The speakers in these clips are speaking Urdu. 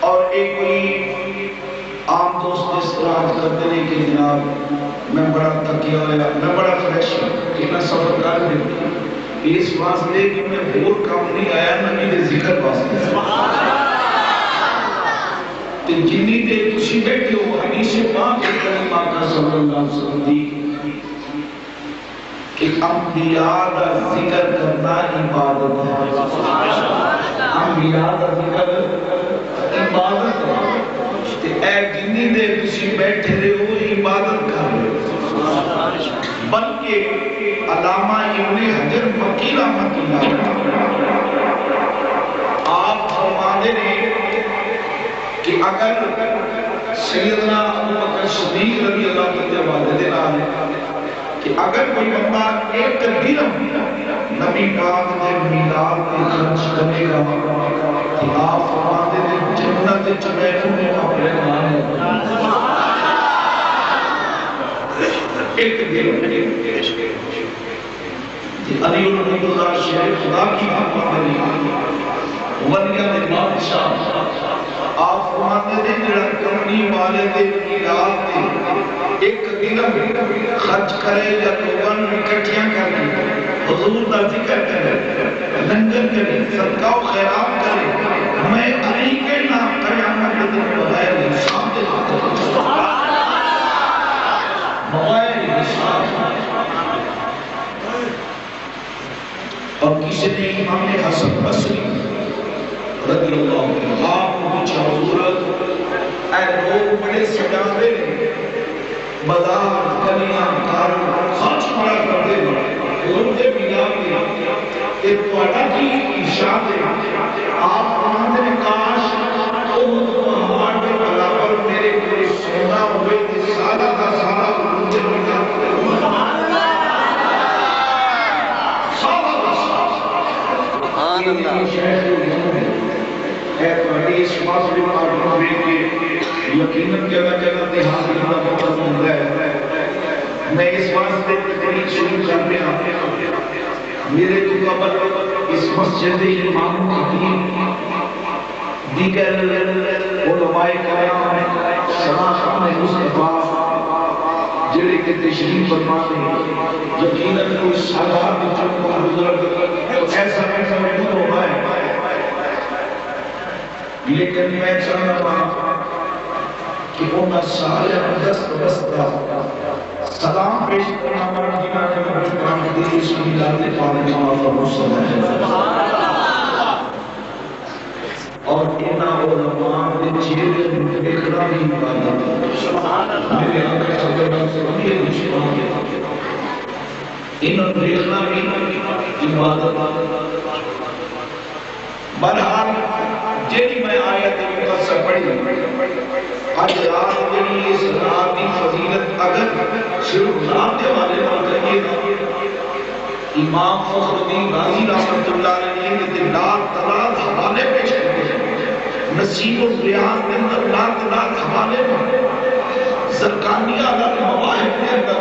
اور ایک کوئی عام دوست اس طرح کرتے ہیں کہ جناب میں بڑا تکیا ہوا، میں بڑا فریش ہوں کہ میں سفر کر دوں اس واسطے کہ میں اور کام نہیں آیا نبی دے ذکر واسطے تے جنی دے تسی بیٹھے ہو حدیث پاک کے کلمہ کا صلی اللہ علیہ وسلم دی کہ انبیاء دا ذکر کرنا عبادت ہے، انبیاء دا ذکر عبادت ہے، تے اے جنی دے تسی بیٹھے رہے ہو عبادت کر رہے ہو۔ بلکہ علامہ ابن حجر مکی رحمۃ اللہ آپ فرماتے ہیں کہ اگر سیدنا ابو بکر صدیق رضی اللہ عنہ کہ اگر کوئی بندہ ایک درہم نبی پاک کے میلاد پہ خرچ کرے گا تو آپ فرماتے ہیں جنت چمیروں میں اپنے نام ایک درہم علی اللہ شریف خدا کی ولیت بادشاہ آپ فرماتے تھے جڑا کرنی والے دے میلاد تے ایک درہم خرچ کرے یا لوگوں اکٹھیاں کرے حضور دا ذکر کرے لنگر کرے صدقہ و خیرات کرے میں علی کے نام قیامت کے دن بغیر حساب دے بغیر حساب اور کسی نے امام حسن بصری رضی اللہ عنہ آپ کو حضورت اے لوگ بڑے سجاوے بازار گلیاں کار خرچ بڑا کرتے ہیں حضور کے میلاد میں کہ تہاڈا کی ارشاد ہے آپ فرماتے ہیں کاش پہاڑ کے برابر میرے کوئی سونا ہوئے کہ سارا کا سارا حضور کے میلاد اس معاشرے میں یقیناً جگہ جگہ تے حاضر ہونا بہت ملتا ہے۔ میں اس واسطے تقریر شروع کرتے ہیں میرے تو قبل اس مسجد امام خطیب دیگر علماء کرام شناخت مصطفیٰ جڑے کہ تشریف فرماتے ہیں یقیناً کوئی سادات جو بزرگ ایسا محمود ہوگا ہے، لیکن میں چاہتا ہوں کہ انہاں سارے دست بستہ سلام پیش کرنا مرحبا کہ مجھے دل اس میلاد پاک میں اللہ صلی اللہ اور انہاں علماء نے چہرے دیکھنا بھی عبادت سبحان اللہ میرے آقا صلی اللہ علیہ وسلم یہ نشان انہاں دیکھنا بھی عبادت۔ بہرحال جیڑی میں آیت مقدسہ پڑھی آج رات جیڑی اس رات کی فضیلت اگر صرف رات کے والے نہ کہیے امام فخر الدین رازی رحمۃ اللہ علیہ نے دلال تلال حوالے پیش کرتے ہیں نصیب الریاض کے اندر لال تلال حوالے میں زرقانی عالم مواہب کے اندر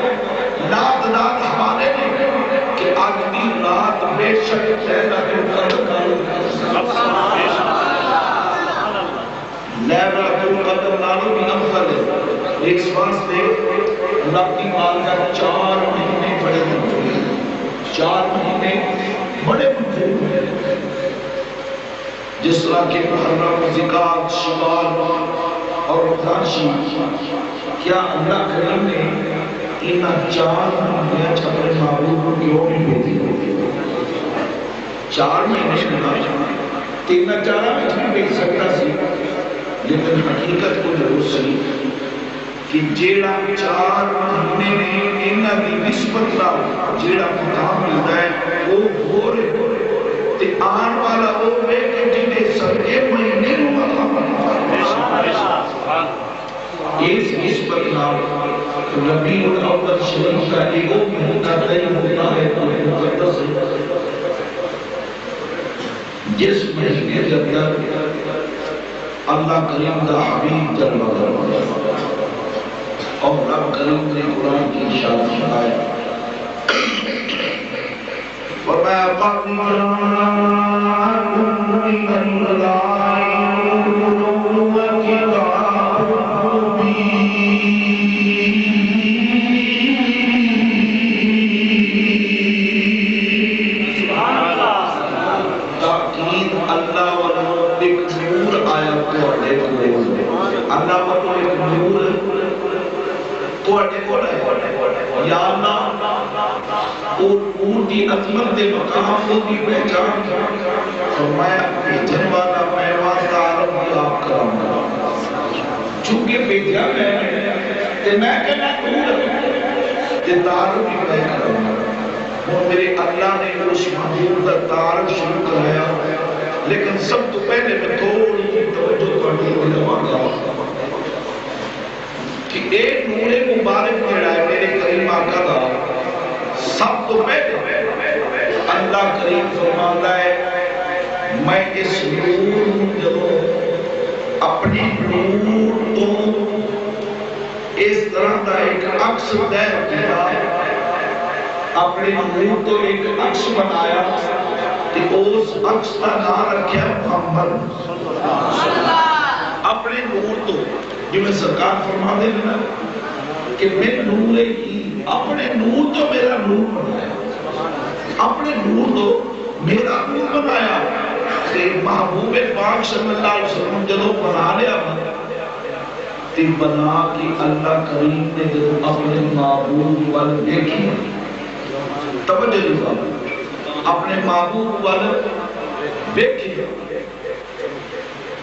لال تلال حوالے میں کہ آج بھی رات بے شک لیلۃ القدر لیلۃ القدر نالوں بھی افضل ہے۔ اس واسطے رب کی بارگاہ 4 مہینے بڑے منظور ہیں، 4 مہینے بڑے منظور ہیں، جس طرح کہ محرم، ذوالقعدہ، شوال اور رمضان شریف۔ کیا اللہ کریم نے ان 4 مہینے اپنے محبوب کو کیوں نہیں بھیجی؟ 4 مہینے بنا 3-4 میں بھی بھیج سکتا سی، لیکن حقیقت کو ضرور صحیح کہ جیڑا 4 مہینے نے انہاں دی نسبت نال جیڑا مقام ملتا ہے وہ ہو رہے تے آن والا وہ ہے کہ جنہیں صدقے مہینے نو مقام ملتا ہے۔ اس نسبت نال ربیع الاول شریف کا ایگو مہینہ طے ہوتا ہے تو مقدس ہے، جس مہینے کے اندر اللہ کریم دا حبیب جل وعلا اور رب کریم نے قرآن کی ارشاد فرمایا وَمَا قَدْنَاكُمْ مِنَ اللَّهِ نُورٌ وَكِتَابٌ مُبِينٌ تاکید اللہ والوں ایک نور آیا توڑے کو اللہ والوں ایک نور توڑے کو لائے یا اللہ اور اونٹی عظمت دے مقام کو بھی پہچان فرمایا بھیجن والا میں واسطہ عرب بھی آپ کرام چونکہ بھیجا میں کہنا تے تعارف بھی میں کروں اور میرے اللہ نے اس محبوب کا تعارف شروع کرایا لیکن سب تو پہلے میں تھوڑی سی توجہ کرنے کو لگا کہ ایک نور مبارک جڑا ہے میرے کریم آقا دا سب تو پہلے اللہ کریم فرماتا ہے میں اس نور جب اپنی نور تو اس طرح کا ایک عکس دیر کیا اپنے نور تو ایک عکس بنایا کہ اس عکس کا نام رکھیا محمد اپنے نور تو جو میں سرکار فرما دے نا کہ میں نور ہی اپنے نور تو میرا نور بنایا اپنے نور تو میرا نور بنایا کہ محبوب پاک صلی اللہ علیہ وسلم جدو بنا لیا بنا کہ اللہ کریم نے جب اپنے محبوب والے دیکھی توجہ دیتا اپنے محبوب والے دیکھی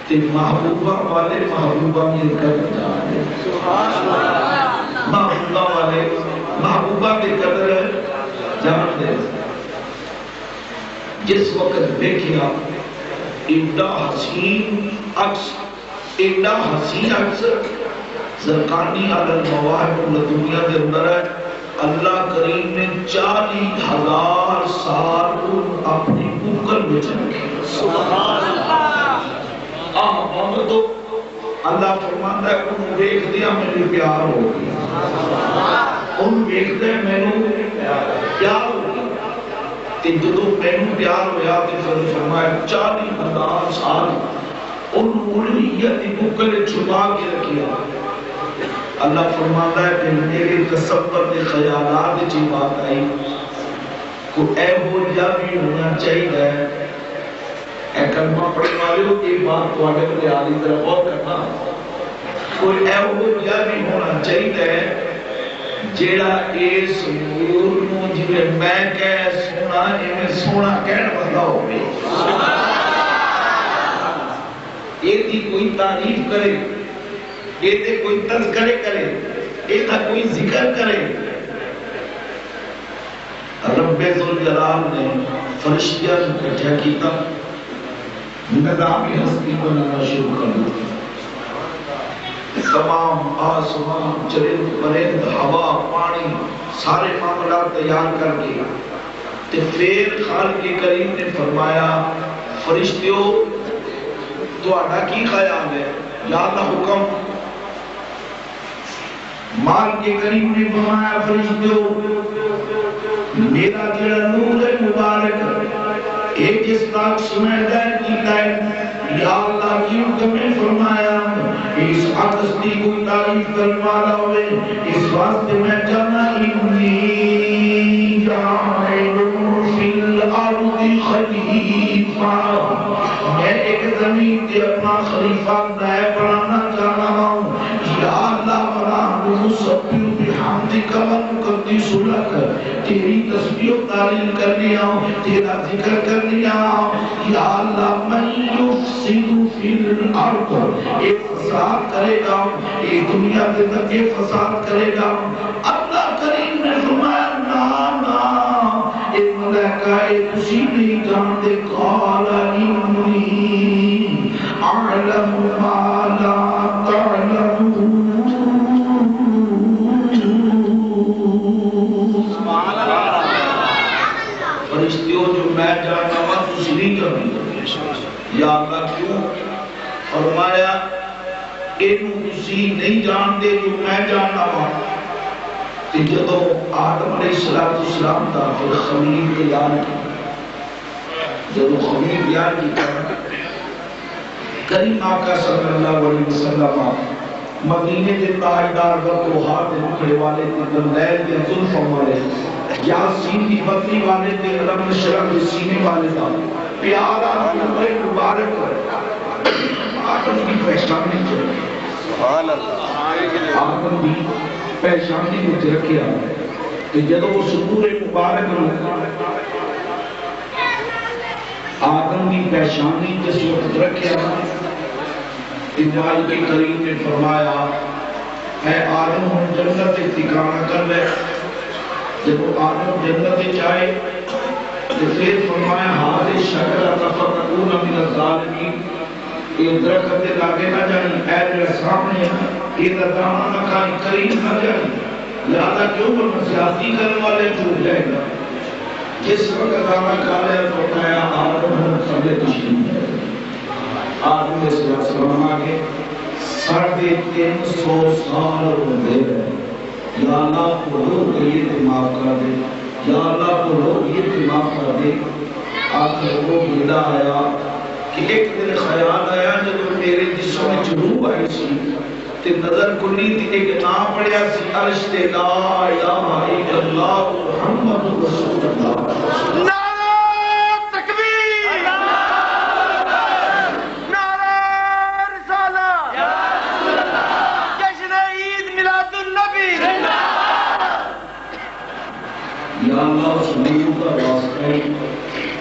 کہ محبوبہ والے محبوبہ مل کر جانے محبوبہ والے محبوبہ کے قدر جان دے جس وقت دیکھیا ایڈا حسین عکس ایڈا حسین عکس زرقانی علی المواہب الدنیا کے اندر ہے اللہ کریم نے 40,000 سال ان اپنی اوکل میں چنکے سبحان اللہ محمد تو اللہ فرماتا ہے ان دیکھ دیا میری پیار ہو گیا ان دیکھ دیا میں پیار ہو گیا کہ جدو میں پیار ہویا کہ فرمایا 40,000 سال ان ملویت اوکل چھپا کے رکھیا اللہ فرماتا ہے کہ میرے تصور کے خیالات جی بات آئی کو اے ہو جا بھی ہونا چاہیے اے کلمہ پڑھنے والے ہو کہ بات کو آگے بلے آلی طرح غور کرنا کوئی اے ہو جا بھی ہونا چاہیے جیڑا اس نور نو جوے میں کہہ سونا ایمیں سونا کہنے والا ہو گئی یہ تھی کوئی تعریف کرے یہ تے کوئی تذکرے کرے یہ تھا کوئی ذکر کرے رب ذوالجلال نے فرشتیاں اکٹھا کیتا نظامی ہستی بنانا شروع کر دیا تمام آسمان چرند پرند ہوا پانی سارے معاملات تیار کر کے تے پھر خالق کریم نے فرمایا فرشتیوں تو آنا کی خیال ہے یا اللہ حکم مال کے کریم نے فرمایا فرشتیوں میرا جڑا نور مبارک ایک اس طرح سمیدہ کیتا ہے یا اللہ کی حکم نے فرمایا اس عقصدی کوئی تعریف کروالا ہوئے اس واسطے میں جانا انی جائلون فی الارض خلیفہ میں ایک زمین تے اپنا خلیفہ نائب بنانا چاہنا ہوں یا اللہ ورحمہ سبیو بحمدک ونقدس لک تیری تسبیح و تعلیم کرنے آؤں تیرا ذکر کرنے آؤں یا اللہ من یفسد فی الارض ایک فساد کرے گا ایک دنیا کے اندر ایک فساد کرے گا اللہ کریم نے فرمایا نا ایک ملائکہ ایک اسی نہیں جانتے قال انی اعلم ما لا تعلمون فرشتیوں جو میں جانتا ہوں تسی نہیں جانتے یا اللہ کیوں فرمایا اینو تسی نہیں جانتے جو میں جانتا ہوں کہ جدو آدم علیہ السلام دا پھر خمیر تیار کی جدو خمیر تیار کی کریم آقا صلی اللہ علیہ وسلم مدینے کے تاجدار وقوہا دے مکڑے والے تے بندیل دے ظلفوں والے یاسین کی بطنی والے تے رب شرم دے سینے والے دا پیارا نور مبارک آدم کی پیشانی کو سبحان اللہ آدم کی پیشانی کو رکھیا کہ جب وہ نور مبارک آدم کی پیشانی جس وقت رکھیا ابراہیم کی کریم نے فرمایا اے آدم ہم جنت ٹھکانہ کر لے جب وہ آدم جنت جائے تو پھر فرمایا ہارے شجرۃ فتکون من الظالمین یہ درخت کے لاگے نہ جائیں اے میرے سامنے یہ دانا نہ کھائیں قریب نہ جائیں لہذا جو مسیحاتی کرنے والے ٹوٹ جائے گا جس وقت دانا کھا لے تو فرمایا آدم ہم سبے تشریف آدم علیہ السلام آگے 350 سال ہوندے یا اللہ کو لوگ یہ دماغ کر دے یا اللہ کو لوگ یہ دماغ کر دے آخر وہ بندہ آیا کہ ایک دن خیال آیا جب میرے جسم میں روح آئی سی تے نظر کلی تھی ایک نام پڑیا سی عرش تے لا الہ الا اللہ محمد رسول اللہ یا اللہ سنیوں کا واسطہ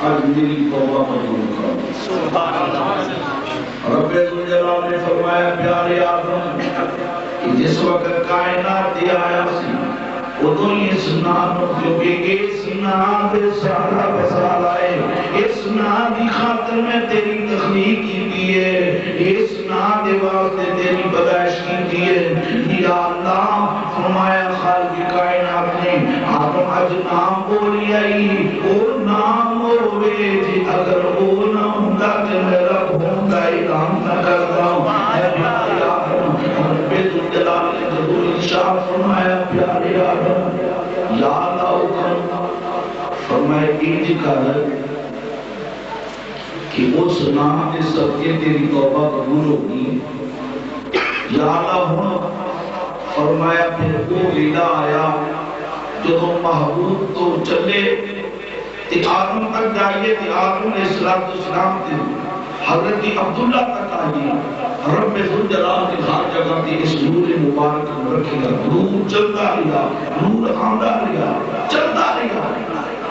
آج میری توبہ قبول کر سبحان اللہ رب الجلال نے فرمایا پیارے آدم کہ جس وقت کائنات دی آیا سی ادھوں اس نام کیونکہ اس نام دے سارا بسال آئے اس نام دی خاطر میں تیری تخلیق کی دیئے اس نام دے واسطے تیری بدائش کی دیئے یا اللہ فرمایا خالق کائنات نے آدم اج نام بولی آئی او نام ہوئے جی اگر او نہ ہوندا تے میرا ہوندا اعلان نہ کردا اے پیارے آدم رب الجلال نے ضرور ارشاد فرمایا پیارے آدم یا اللہ حکم فرمایا انج کر کہ اس نام کے صدقے تیری توبہ قبول ہوگی یا اللہ ہوں فرمایا پھر وہ ویلا آیا جو محبوب تو چلے تے آدم تک جائیے تے آدم علیہ السلام تے حضرت عبداللہ تک آئی رب الجلال کی ہر جگہ تے اس نور مبارک کو رکھے گا نور چلتا رہا نور آندا رہا چلتا رہا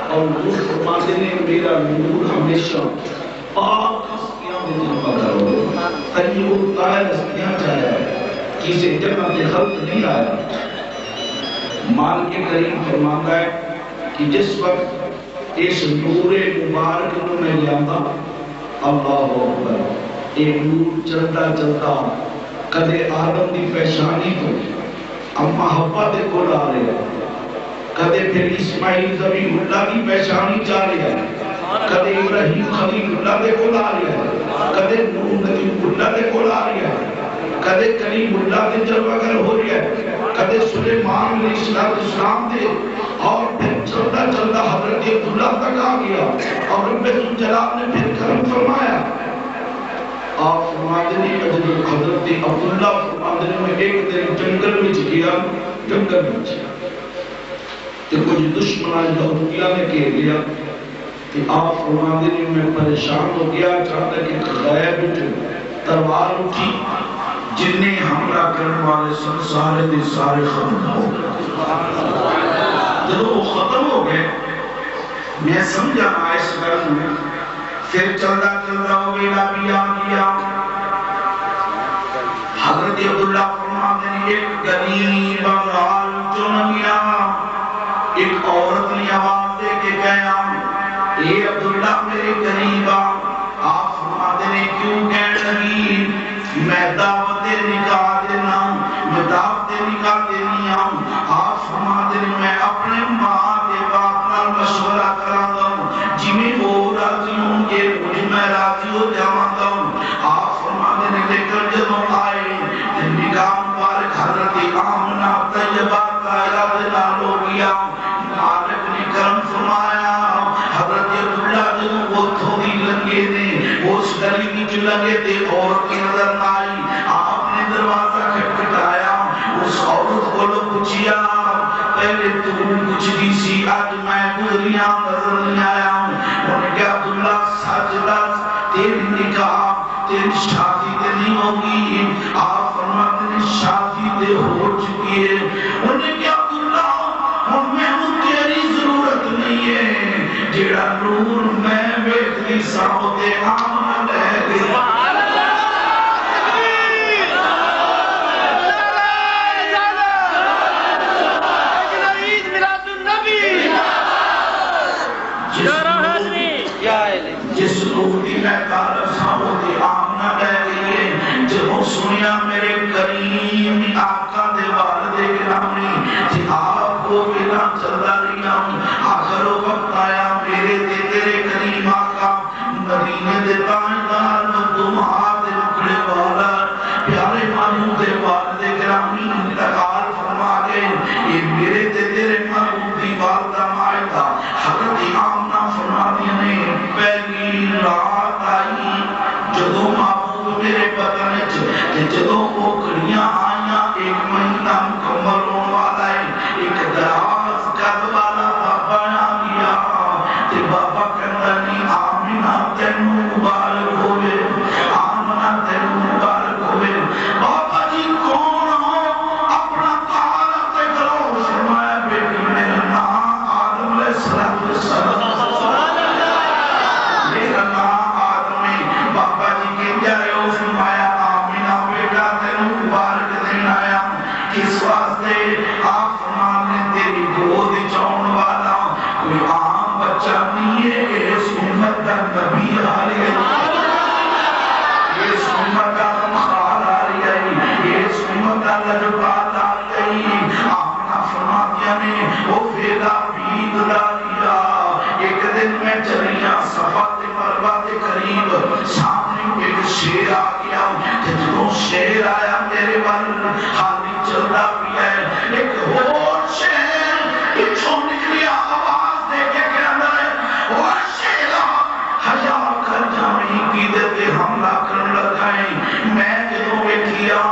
اور نور فرماتے نے میرا نور ہمیشہ پاک ہستیاں میں جلوہ کرو طیب الطاہر ہستیاں چاہیا کسی جنت خلق نہیں آیا مالک کریم فرماتا ہے کہ جس وقت اس نور مبارک کو میں لیاتا اللہ اکبر ایک نور چلتا چلتا کدے آدم دی پیشانی کو اما حوا دے کول آ رہے کدے پھر اسماعیل زبی اللہ کی پیشانی چاہ رہے ہیں کدے ابراہیم خلیل اللہ دے کول آ رہے ہیں کدے نوح نبی اللہ دے کول آ رہے ہیں کدے کریم اللہ دے جلوہ گر ہو رہی ہے کدے سلیمان علیہ السلام دے اور پھر چلتا چلتا حضرت عبداللہ تک آ گیا اور رب الجلال نے پھر کرم فرمایا آپ فرماتے ہیں حضرت عبداللہ فرماتے ہیں میں ایک دن جنگل میں گیا جنگل میں تو کچھ دشمنہ یہودیہ نے کہہ لیا کہ آپ فرماتے ہیں میں پریشان ہو گیا چاہتا کہ غیب جو تلوار اٹھی جنہیں حملہ کرنے والے سارے دے سارے ختم ہو گئے جب وہ ختم ہو گئے میں سمجھا اس گھر میں پھر چلتا چلتا ہو گیا بھی آ گیا حضرت عبداللہ فرماتے ہیں ایک غریب بنگال چن گیا ایک عورت نے آواز دے کے گیا اے عبداللہ میرے غریبا آپ فرماتے ہیں کیوں کہنے لگی میں دعوت نکاح دینا میں دعوت نکاح دینی ہوں آپ فرماتے ہیں میں اپنے ماں کے باپ کا مشورہ کرا دوں جی میں وہ راضی ہوں گے مجھے میں راضی ہو جاتا ہوں آپ فرماتے ہیں لیکن جب آئے نکاح مبارک حضرت آمنہ طیبہ کا اعلان ہو گیا مالک نے کرم فرمایا حضرت عبداللہ جب وہ تھوڑی لگے نے اس گلی کی لگے تھے عورت کی نظر آئی آپ نے دروازہ کھٹکھٹایا اس عورت کو لو پوچھیا پہلے تم کچھ بھی سی آج میں گزریاں نظر نہیں آیا ہوں انہوں نے کہا عبداللہ سچ تیری نکاح تیری شادی تے نہیں ہوگی. آپ فرماتے ہیں شادی تے ہو چکی ہے. انہیں کیا عبداللہ ہن میں ہوں تیری ضرورت نہیں ہے. جیڑا نور میں ویکھدی سا تے آمن لے گئی. جس نور دی میں طالب سا وہ دی آمنہ لے گئی ہے. جب سنیا میرے کریم آقا دے والد گرامی کہ آپ کو بنا چلتا رہا ہوں. آخر وقت آیا میرے دے تیرے کریم آقا مدینے دے تاجدار مخدوم ہاتھ رکھنے والا پیارے مانو دے والد گرامی انتقال فرما گئے. یہ میرے دے تیرے محبوب دی والدہ مائدہ حضرت آمنہ فرما دینے پہلی رات آئی جدو محبوب میرے بدن کہ جدو وہ کڑیاں آئیاں 1 مہینہ مکمل ہونے والا ہے. ایک دراز قد والا بابا آ گیا تے بابا کہتا نہیں آمنہ تینوں مبارک ہوئے. آمنہ تینوں مبارک ہوئے. بابا جی کون ہو اپنا تعارف تے کرو. فرمایا بیٹی میرا نام آدم علیہ السلام. میرا نام آدم ہے. بابا جی کے جائے ہو. فرمایا آمینہ بیٹا تینوں مبارک دینا آیا. کس واسطے آپ فرمانے تیری گود چون والا کوئی عام بچہ نہیں ہے. اس امت کا نبی آ رہی ہے. اس امت کا مخال آ رہی ہے. اس امت کا لجبال آ رہی ہے. آمنہ فرماتیاں نے وہ فیدہ بید داریا. ایک دن میں چلیاں صفات مربع کے قریب سامنے ایک شیر آ گیا. جدوں شیر آیا میرے وال حالی چلتا بھی ہے. ایک اور شیر پچھوں نکلی آواز دے کے کہنا ہے وہ شیرہ حجا کر جامی کی دیتے حملہ کرنے لگائیں. میں جدوں کیا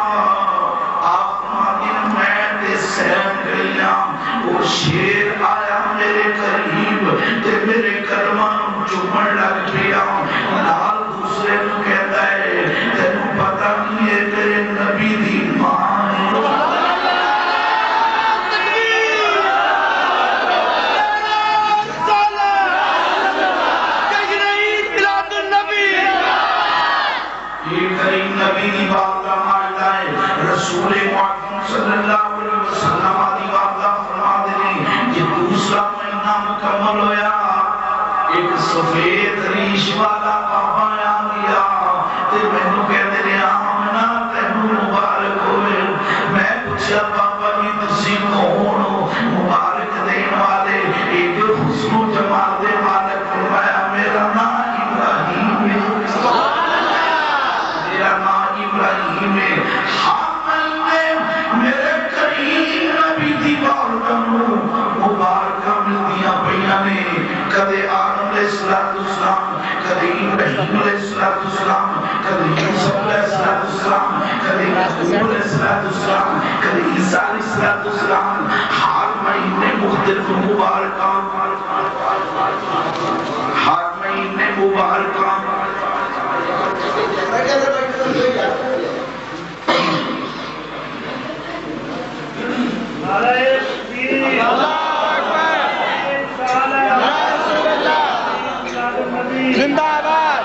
آپ مادن میں تے سہم گئیاں. وہ شیر آیا میرے قریب تے میرے قدمان چومن لگ گیا. نال دوسرے کو کہتا ہے تینوں پتہ نہیں ہے تیرے نبی دی ماں نبی دی والدہ مالدہ ہے. رسول معظم صلی اللہ علیہ وسلم دی والدہ فرما دیں یہ دوسرا مہینہ مکمل ہویا. ایک سفید ریش والا بابا آ گیا تے مینوں کہندے نے آمنہ تینوں مبارک ہوئے. میں پوچھا بابا جی تسی کون ہو مبارک دین والے ایک حسن و جمال دے مالک. فرمایا میرا نام ابراہیم ہے. میرے کریم نبی دی والدہ مبارکہ ملدیاں پیاں نے. کدے آدم علیہ السلام کدے ابراہیم علیہ السلام کدے یوسف علیہ السلام کدے یعقوب علیہ السلام کدے عیسیٰ علیہ السلام. ہر مہینے مختلف مبارکہ ہر مہینے مبارکہ زندہ آباد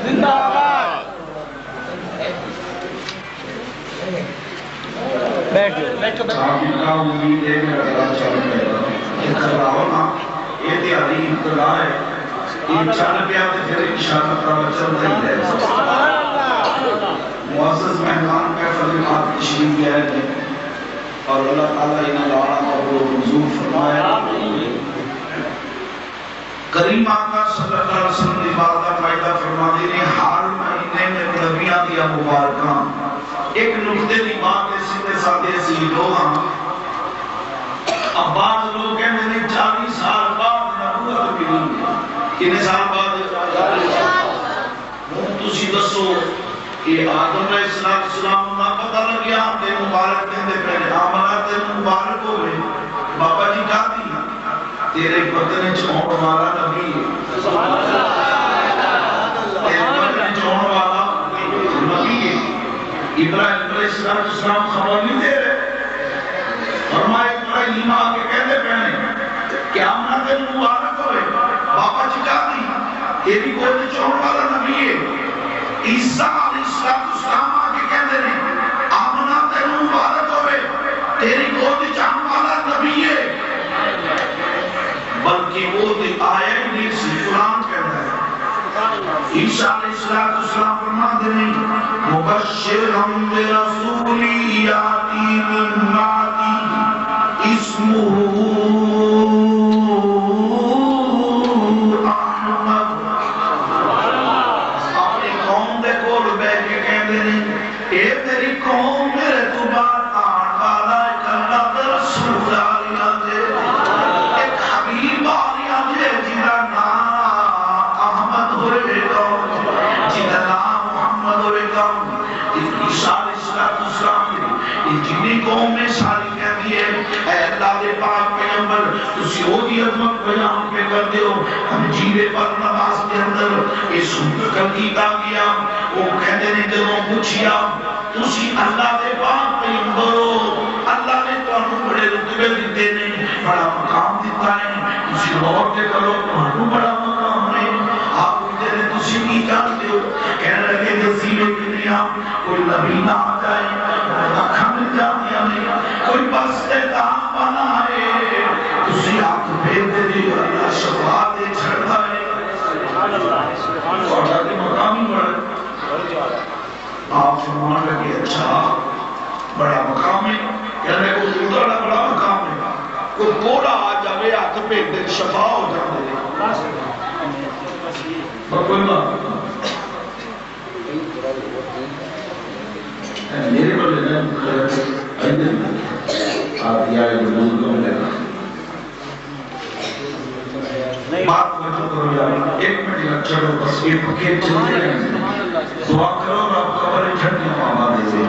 زندہ آباد. بیٹھو کا امید ہے میرا اللہ چل رہا ہے. یہ کراؤ نا یہ تیاری ابتدا ہے. یہ چل پیا تو پھر انشاءاللہ تعالی چل رہی ہے. معزز مہمان کا خدمات تشریف لے آئے اور اللہ تعالیٰ انہاں دعا کو منظور فرمائے. کریم آقا صلی اللہ علیہ وسلم دی والدہ مائدہ فرما دی نے ہر مہینے میں نبیاں دیا مبارکاں. ایک نقطے دی بات سیدھے سادے سی لوگاں. اب بعض لوگ کہتے ہیں 40 سال بعد نبوت ملی. کتنے سال بعد؟ 40 سال. ہوں تسی دسو کہ آدم علیہ السلام نہ پتہ لگیا تے مبارک دے پہلے آمنہ تے مبارک ہوئے. بابا جی کہا دی تیرے بدن چ آن والا نبی ہے. السلام خبر نہیں دے رہے فرمائے ابراہیم آگے کہتے پہنے کہ آمنہ دل مبارک ہوئے بابا جی کہا دی تیری گود چون والا نبی ہے عیسیٰ علیہ السلام آگے کہتے ہیں آمنہ دل مبارک ہوئے تیری گود چون والا نبی ہے بلکہ وہ آیا ہی نہیں سی قرآن کہتا ہے عیسیٰ علیہ السلام فرماتے ہیں مبشرم برسولی یاتی من بعدی اسمہ احمد اپنی قوم دے کول بیٹھ کے کہتے ہیں اے میری قوم میرے تو بعد آن والا ایک اللہ دا رسول آلیا دے ایک حبیب آلیا دے جنہ نام احمد ہوئے گا جنہ نام محمد ہوئے گا عیسیٰ علیہ السلام جنہی قوم میں ساری کہتی ہے اے اللہ دے پاک پیغمبر تسی ہو دی عظمت بیان پہ کر دے ہو ہم جیلے پر نماز کے اندر اس کل کیتا گیا وہ کہتے نے دلوں پوچھیا تسی اللہ دے پاک پیغمبر ہو اللہ نے تو انہوں بڑے رتبے دیتے نے بڑا مقام دیتا ہے تسی غور کے کرو انہوں بڑا مقام ہے آپ کہتے نے تسی کی جانتے ہو کہنے لگے نصیب دنیا کوئی نبی نہ آ جائے مل جاتی نہیں کوئی بس احتام بنا ہے تسی آپ بھیجتے دی اللہ شفا دے چھڑتا ہے اور جاتے مقام ہی بڑا آپ فرمان لگے اچھا بڑا مقام ہے کہنے کو دوسرا بڑا مقام ہے کوئی کوڑا آ جاوے ہاتھ بھیجتے شفا ہو جاتے کوئی بات میرے بڑے نے آپ یہ آئے بلوز کم لے بات وجہ کرو یار ایک منٹ یا چڑھو بس یہ پکے چلتے ہیں دعا کرو اور آپ قبر جھٹنے ماما دے دے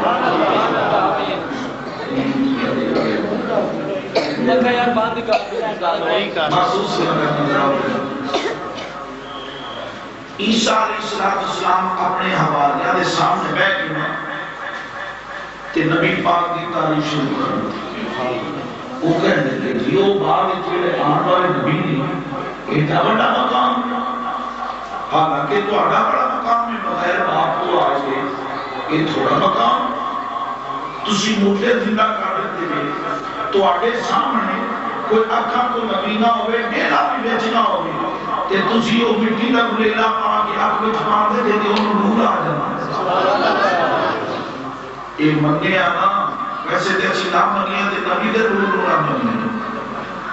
محسوس کرنا عیسیٰ علیہ السلام اپنے حوالیہ دے سامنے بیٹھ گئے کہ نبی پاک دی تعریف شروع کرو وہ کہنے لگے جیو باغ چلے آن والے نبی نہیں ایڈا بڑا مقام حالانکہ تو آڈا بڑا مقام ہے بغیر باپ کو آج گئے یہ تھوڑا مقام تسی موٹے زندہ کر دیتے ہیں تو آڈے سامنے کوئی اکھا کو نبی نہ ہوئے میرا بھی بیچنا ہوئے کہ تسی وہ مٹی لگ لیلا پا کے آپ کو چھپان دے دے انہوں نور آ جانا یہ منگے آنا ویسے تے اچھی نام منگے دے نبی دے نور آ منگے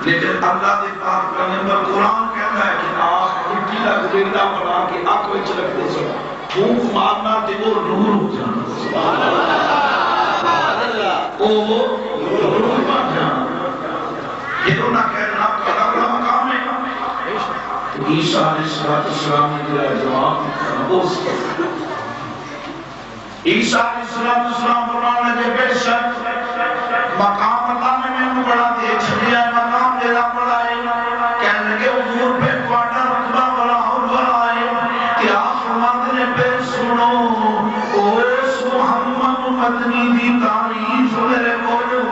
لیکن اللہ دے پاک کرنے پر قرآن کہتا ہے کہ آپ مٹی لگ لیلا پا کے آپ کو چلک دے سو پھوک مارنا تے وہ نور ہو جانا وہ نور بن جانا یہ تو نہ کہنا آپ کا بڑا مقام ہے عیسیٰ علیہ السلام نے دیا جواب عیسیٰ علیہ السلام فرمانے لگے بے شک مقام اللہ نے میں بڑا دے چھڑیا مقام دینا پڑا ہے کہنے لگے حضور پہ پاٹا رتبہ بڑا اور بڑا ہے کہ آپ فرماتے نے پہ سنو اوس محمد مدنی دی تعریف میرے بولو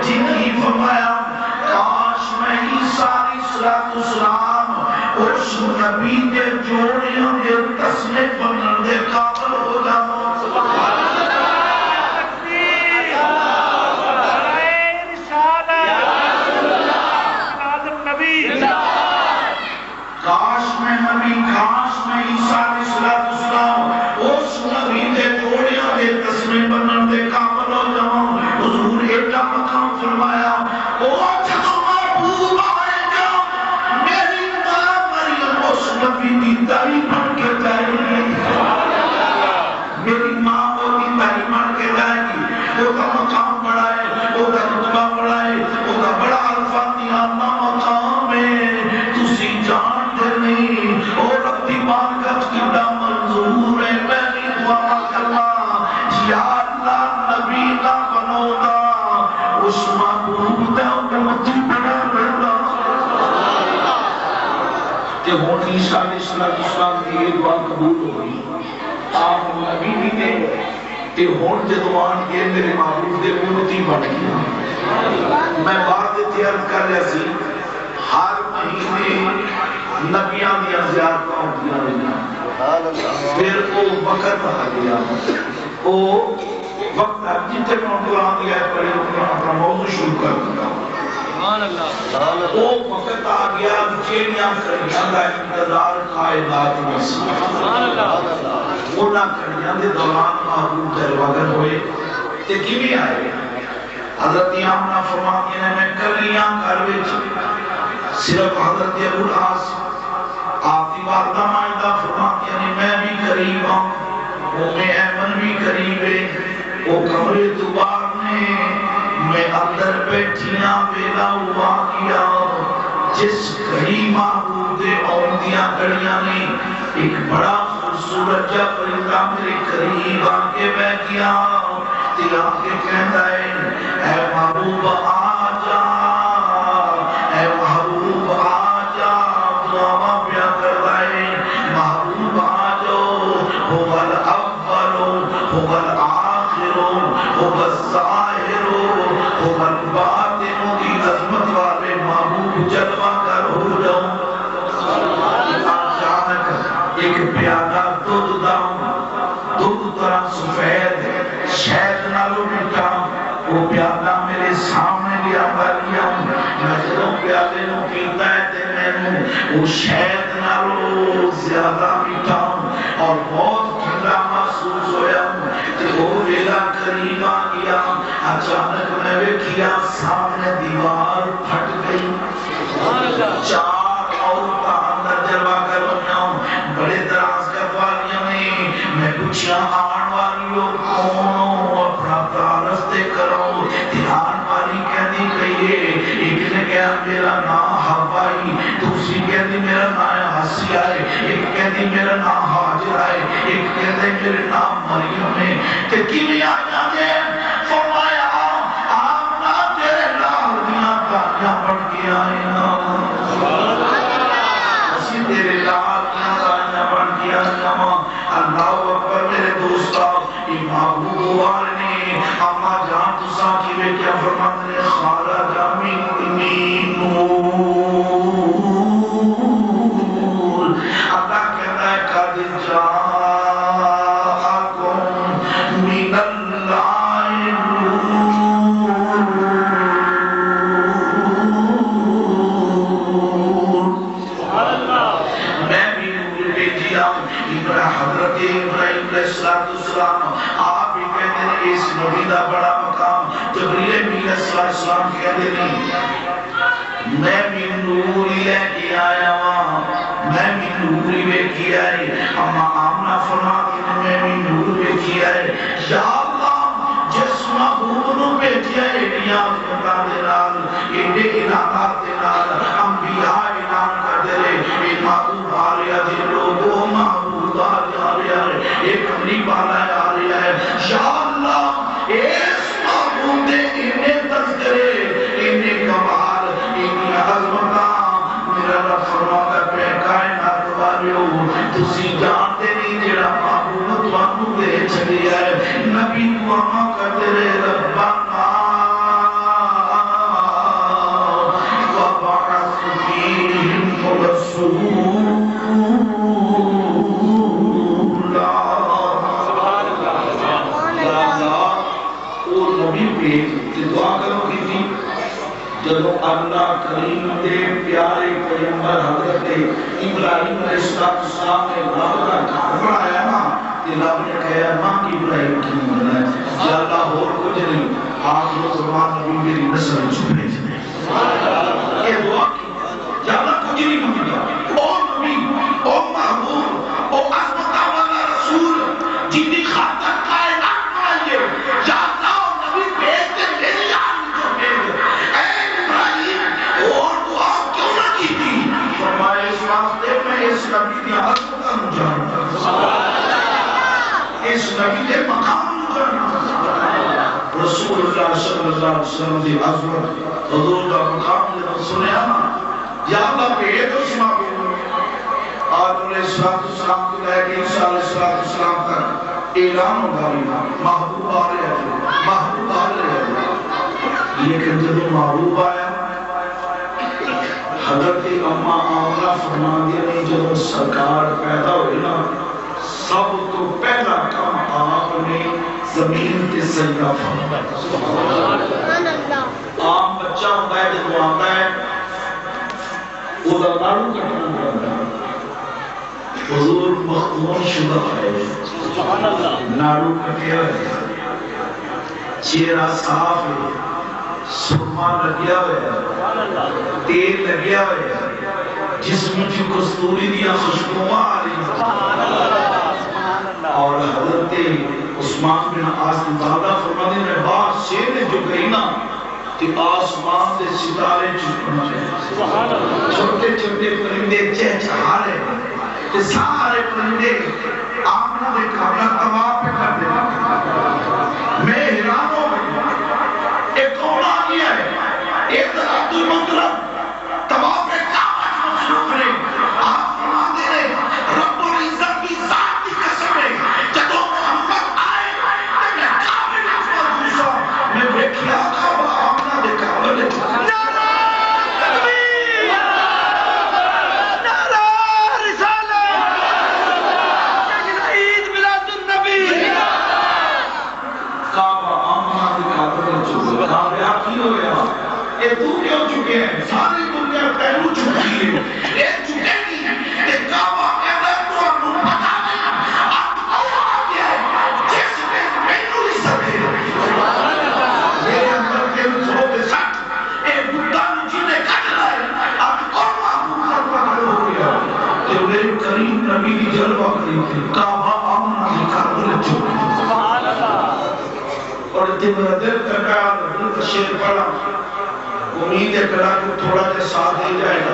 جن کی فرمایا کاش میں عیسیٰ علیہ السلام اس نبی کے جوڑیوں کے تسمے بنن دے قابل ہو جاؤں کاش میں نبی کاش میں عیسیٰ علیہ السلام اس نبی کے جوڑیوں کے تسمے بنن دے قابل ہو جاؤں حضور ایڈا مقام فرمایا وہ جدو محبوب آئے گا میری ماں مریم اس نبی کی داری بن کے جائے گی میری ماں وہ کی داری بن کے جائے گی وہ کا مقام بڑا ہے وہ کا رتبہ بڑا ہے وہ کا بڑا الفاتحہ مقام ہے تسی جان دے نہیں اور اپنی بارگاہ کی منظور ہے میری دعا کرنا یا اللہ نبی نہ بنو گا اس محبوب دے امتی بنا رہنا کہ ہون عیسیٰ علیہ السلام کی ایک بات قبول ہو گئی آپ نبی بھی دے کہ ہون جدوان کے میرے محبوب دے امتی بن گیا. میں بات عرض کر رہا سی ہر مہینے نبیاں دیا زیارتاں ہوندیاں رہیاں. پھر وہ وقت آ گیا وہ وقت جتنے میں قرآن دیا ہے پڑھی اپنا موضوع شروع کر دیا. وہ وقت آ گیا چیڑیاں کڑیاں کا انتظار کائنات میں سی. انہاں کڑیاں دے دوران محبوب دروگر ہوئے تے کیویں آئے. حضرت آمنہ فرماتی ہیں میں کلیاں گھر وچ صرف حضرت ابو العاص آپ کی والدہ مائدہ فرماتی ہیں میں بھی قریب ہوں میں ایمن بھی قریب ہے وہ کمرے دوبار میں اندر بیٹھیاں بیلا ہوا کیا جس گھڑی محبوب دے اوندیاں گھڑیاں نے ایک بڑا خوبصورت جا پرندہ میرے قریب آکے بیٹھ گیا تے آکے کہتا ہے اے محبوب آ جا اے محبوب آ جا دعا پیا کرتا ہے محبوب آ جاؤ هو الاول هو الاخر هو الظاہر هو الباطن کی عظمت والے محبوب جلوہ کر ہو جاؤں. اچانک ایک پیالہ دودھ داؤں دودھ طرح سفید شہد نالو مٹا وہ پیالہ میرے سامنے لیا لیا میں جدوں پیالے نو پیتا ہے تے میں وہ شہد نالو زیادہ مٹا اور بہت ٹھنڈا محسوس ہویا تے وہ ویلا قریب آ گیا. اچانک میں ویکھیا سامنے دیوار پھٹ گئی. چار عورتاں اندر جلوہ کر رہیاں بڑے دراز کا والیاں نے. میں پوچھا آن والیوں کون اپنا تعارف تے کرو. دھیان والی کہنی کہیے ایک نے کہا میرا نام ہوائی دوسری کہتی میرا نام حسیہ ہے ایک کہتی میرا نام حاجر ہے ایک کہتے میرے نام مریم ہے. کہ کیویں آ جانے فرمایا آمنا تیرے لال دیاں تاکیاں پڑھ کے آئے نا اسی تیرے لال دیاں تاکیاں پڑھ کے آئے نا. اللہ اکبر میرے دوستا محبوب والے اما جان تسا کیویں کیا فرماتے ہیں خارج من نور. اللہ کہتا ہے قد جاءکم من اللہ نور. میں بھی نور بھیجیا حضرت ابراہیم علیہ السلام آپ ہی کہتے ہیں اس نبی دا بڑا مقام. جبریل امین علیہ السلام کہتے ہیں میں بھی نور لے کے آیا ہوں میں بھی نور لے کے آئی. اما آمنہ فرماتی ہیں میں بھی نور لے کے آئی. یا اللہ جس محبوب نو بھیجیا ایڈیاں خدا دے نال ایڈے علاقات دے نال انبیاء اعلان کرتے رہے اے محبوب آ رہا دے لوگوں محبوب آ رہا ہے ایک کمری والا آ رہا ہے. یا اللہ اس محبوب دے انہیں تذکرے انہیں کمال انہیں عظمتاں میرا رب فرماتا ہے کائنات والیو تسی جانتے نہیں جڑا محبوب تانوں دے چلیا ہے. نبی دعا کرتے رہے ربنا وبعث فیہم رسولا. وہ نبی پہ دعا کرو کی تھی جب اللہ کریم دے پیارے پیغمبر حضرت ابراہیم علیہ السلام نے رب کا گھر بنایا نا کہ رب نے کہا ماں کی ابراہیم کی بنایا یا اللہ اور کچھ نہیں آپ لوگ زمان نبی میری نسل چھپے جنے یہ دعا کی یا اللہ کچھ نہیں مانگا. او نبی او محبوب او عظمت والا رسول جنی خاطر کائنات بنائیے یا اللہ نبی بھیجتے میری آن جو بھیج اے ابراہیم اور دعا کیوں نہ کی تھی. فرمائے اس واسطے میں اس نبی کی عظمت کا جانتا اس نبی کے مقام جانتا رسول اللہ صلی اللہ علیہ وسلم کی عظمت حضور کا مقام جب سنیا یا اللہ بھیج اس محبوب آدم علیہ السلام کو لے کے عیسیٰ علیہ السلام تک اعلان ہوگا محبوب آ رہے ہیں، محبوب آ رہے ہیں۔ لیکن جب محبوب آیا حضرت اماں آمنہ فرما دیا نہیں، جب سرکار پیدا ہوئی نا سب تو پہلا کام آپ نے زمین کے سجدہ فرمایا۔ سبحان اللہ۔ عام بچہ ہوتا ہے جب آتا ہے وہ ناڑو کٹنا حضور مختون شدہ ہے، ناڑو کٹیا ہے، چہرہ صاف ہے، سرما لگیا ہے، تیل لگیا ہے، جسم کی کستوری دیا خوشبو آ رہی ہے۔ اور حضرت عثمان بن عاص مطالعہ فرماتے ہیں باہر شیر جو گئی نا کہ آسمان سے ستارے چھپنا ہے، چھوٹے چھوٹے پرندے چہچہا رہے ہیں کہ سارے پرندے آمنہ دے کاملہ طواف پہ کر دے۔ میں حیران ہو گئی ایک کون آ گیا ہے، ایک عبد المطلب طواف پہ کعبہ مصروف رہے۔ آپ فرماتے ہیں رب العزت کی ذات کی قسم ہے جدو محمد آئے میں کعبے میں موجود ہوں، میں دیکھیا کعبہ آمنہ دے کعبہ لے تو کیوں چکے ہیں؟ ساری دنیا پہلو چکی ہے، ایک چکے نہیں کہ کعبہ کے اندر تو انہوں پتا نہیں اب اللہ کیا ہے جس میں پہلو نہیں سکے میرے اندر کے مصروف سکھ ایک بڑھا جنہیں کٹ رہے اب کون معبود کرتا کھڑے ہو گیا کہ میرے کریم نبی کی جلوہ کری تھی کعبہ آمنہ کی کعبہ چکے۔ اور اتنا دل تکا حضرت شیر پڑھا امید ہے کہ تھوڑا جا ساتھ دے جائے گا۔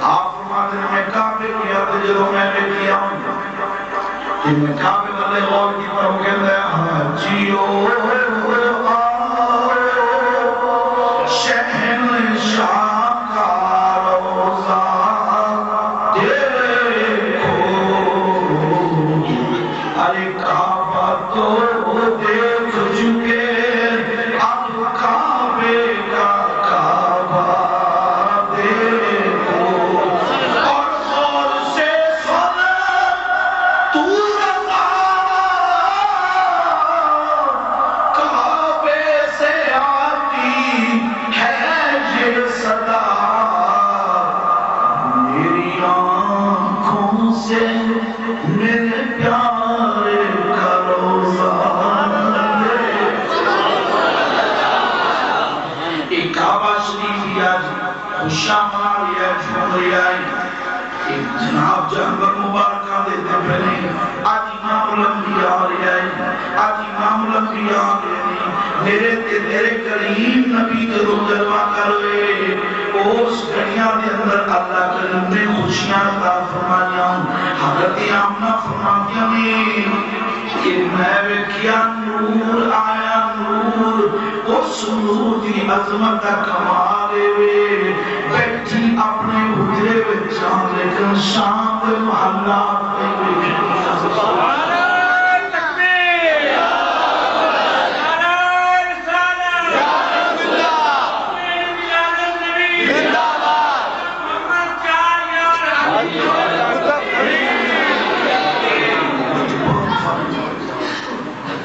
آپ فرماتے ہیں میں کعبے کیا تو جدو میں نے کیا ہوں کہ میں کعبے والے غور کی پر ہو گئے حجیو شہنشاہ کا روزہ دیکھو، ارے کعبہ تو دیکھ چکے اب کعبے کا کعبہ دیکھو، اور غور سے سن تو رضا کعبے سے آتی ہے یہ صدا، میری آنکھوں سے میرے پیارے کا روزہ کعبہ شریف لیا خوشا منا لیا جھوم لیا ایک جناب جانور مبارکہ دیتے پہلے آج امام الانبیاء آ رہا ہے، آج امام الانبیاء آ رہے میرے تیرے کریم نبی درو جلوہ کروے اس گھڑیاں دے اندر اللہ کریم نے خوشیاں عطا فرمایا۔ حضرت آمنہ فرمایا میں کہ میں کیا نور آیا نور، اس نور دی عظمت کمالے وے بیٹھی اپنے حجرے وچاں لیکن شام دے محلات میں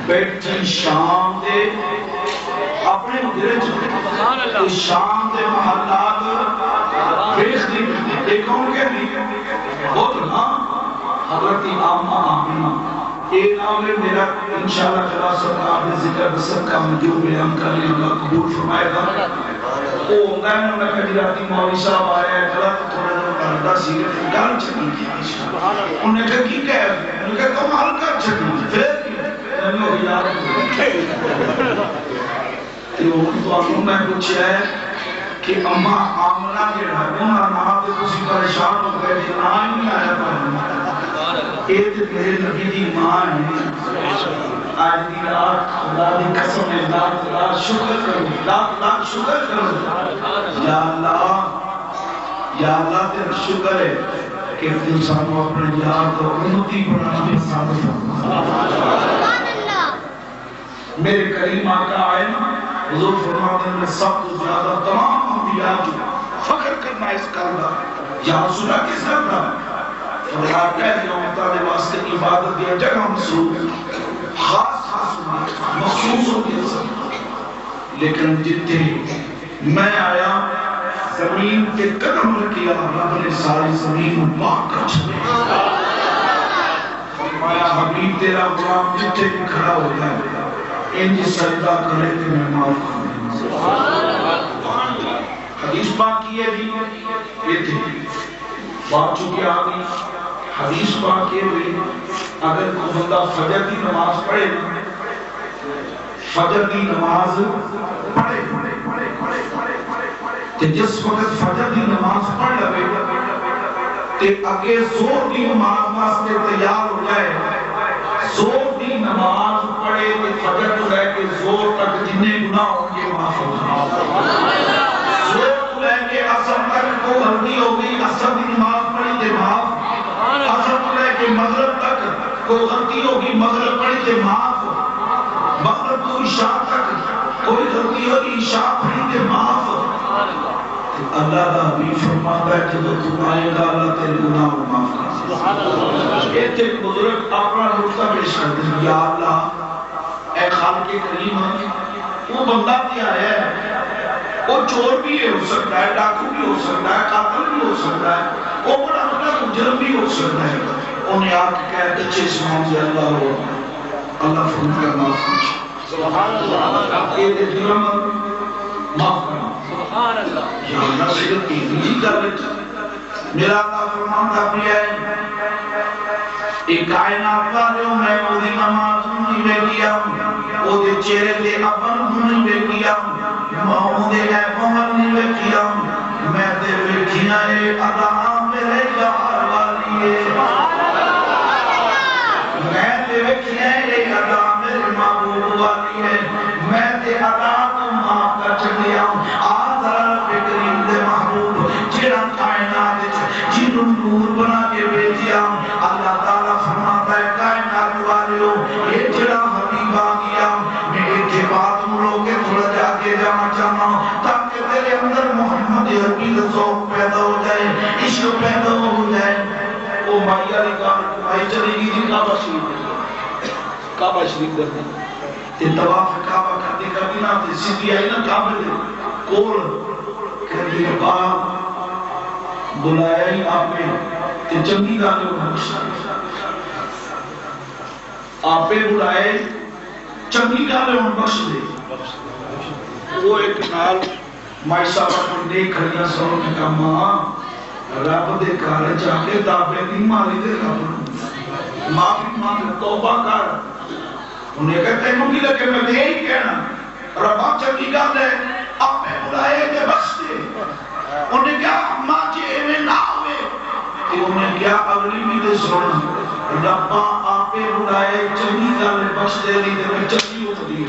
بیٹھی شام دے اپنے مدرج شام دے محلات بیش دی دیکھوں کے لیے بہت ہاں حضرت آمنہ آمنہ ایک نام ہے میرا انشاءاللہ خلا سرکار نے ذکر بسر کا مجھو بیان کر لیا اللہ قبول فرمائے گا۔ وہ ہوگا ہے انہوں نے کہا راتی مولی صاحب آیا ہے خلا تو تھوڑا جو پردہ سیرت گل چکی کی انہوں نے کہا کی کہہ رہے ہیں انہوں نے کہا کمال کر چکی پھر انہوں نے یاد تو انہوں نے پوچھا ہے کہ اماں آمنہ کے رہنا نام تو کسی پریشان ہو گئے تھے نام نہیں آیا پر ایک میرے نبی دی ماں ہے آج دی رات خدا دی قسم ہے لاکھ شکر کرو لاکھ شکر کرو یا اللہ تیرا شکر ہے کہ تو سانو اپنے یار تو امتی بنانا پسند فرما۔ میرے کریم آقا آئے نا، حضور فرماتے ہیں سب تو زیادہ تمام انبیاء کی فخر کرنا اس کرنا یا رسولہ کس کرنا فرمایا پہلی امتہ دے واسطے عبادت دیا جگہ مصروف خاص مخصوص ہوتی ہے سب، لیکن جتنے میں آیا زمین کے قدم رکھیا رب نے ساری زمین پاک کر چھوڑا۔ فرمایا حبیب تیرا غلام جتنے بھی کھڑا ہو جائے انجی سجدہ کرے کہ میں معاف کر دوں۔ حدیث پاک کی ہے بھی یہ تھی بات چکے آگئی۔ حدیث پاک یہ بھی اگر کوئی بندہ فجر کی نماز پڑھے فجر کی نماز پڑھے کہ جس وقت فجر کی نماز پڑھ لگے تے اگے زور کی نماز واسطے تیار ہو جائے، زور کی نماز پڑھے تے فجر تو لے کے زور تک جننے گناہ ہوں گے معاف ہو جائے، زور تو لے کے عصر تک کو غلطی ہو گئی عصر کی نماز پڑھی تے معاف، عصر تو لے کے مغرب تک کو غلطی ہوگی مغرب پڑھی تے معاف، مغرب کو عشاء تک کوئی غلطی ہوگی عشاء پڑھی تے معاف۔ اللہ کا حبیب فرماتا ہے کہ تو آئے گا اللہ تیرے گناہ کو معاف کر دے۔ ایک بزرگ اپنا نقطہ پیش کرتے ہیں، یا اللہ اے خالق کریم وہ بندہ بھی آیا ہے، وہ چور بھی ہو سکتا ہے، ڈاکو بھی ہو سکتا ہے، قاتل بھی ہو سکتا ہے، وہ بڑا بڑا مجرم بھی ہو سکتا ہے، انہیں آ کے کہتے اچھے سمان سے اللہ ہو اللہ فرمایا معاف کر سبحان اللہ یہ جرم معاف کرنا سبحان اللہ یا اللہ صرف نہیں کر لیتا میرا اللہ فرماتا بھی ہے ایک کائنات والوں میں وہ دی نماز نہیں بے کیا وہ دے چہرے دے اپن نہیں بے کیا ماں دے عیبوں نہیں بے کیا میں دے بے کیا ہے اللہ میرے یار والی ہے میں دے بے کیا ہے اللہ میرے محبوب والی ہے میں دے اللہ کو معاف کر چکیا آدھر پہ کریم دے محبوب جیڑا کائنات جنہوں نور بنا کے بھیجیا اللہ تعالیٰ فرماتا ہے کائنات والیوں یہ جڑا حبیب آ گیا میں ایک بات ملو کے تھوڑا جا کے جانا چاہنا ہوں تاکہ تیرے اندر محمد حبیب ذوق پیدا ہو جائے عشق پیدا ہو جائے وہ مائی علی مائی چلی گی جی کعبہ شریف کرتے تے طواف کعبہ کرتے کبھی نہ تے سیدھی آئی نا کعبہ دے کول کہتی با بلایا ہی آپ نے تے چنگی گالے بخشا آپ بلائے چنگی گالے بخش دے وہ ایک نال مائی صاحب کو دیکھ کھڑیا سو نے کہا ماں رب دے کارے جا کے دابے نہیں ماری دے رب معافی مانگ توبہ کر انہیں کہتے ہیں مجھے لگے میں دے ہی کہنا ربا چنگی گال ہے آپ بلائے دے بخش دے انہیں کیا ماں جی ایویں نہ ہوئے کہ انہیں کیا اگلی بھی دے سونا ربا آپ بلائے چنگی گال بخش دے دی دے میں چنگی ہو دی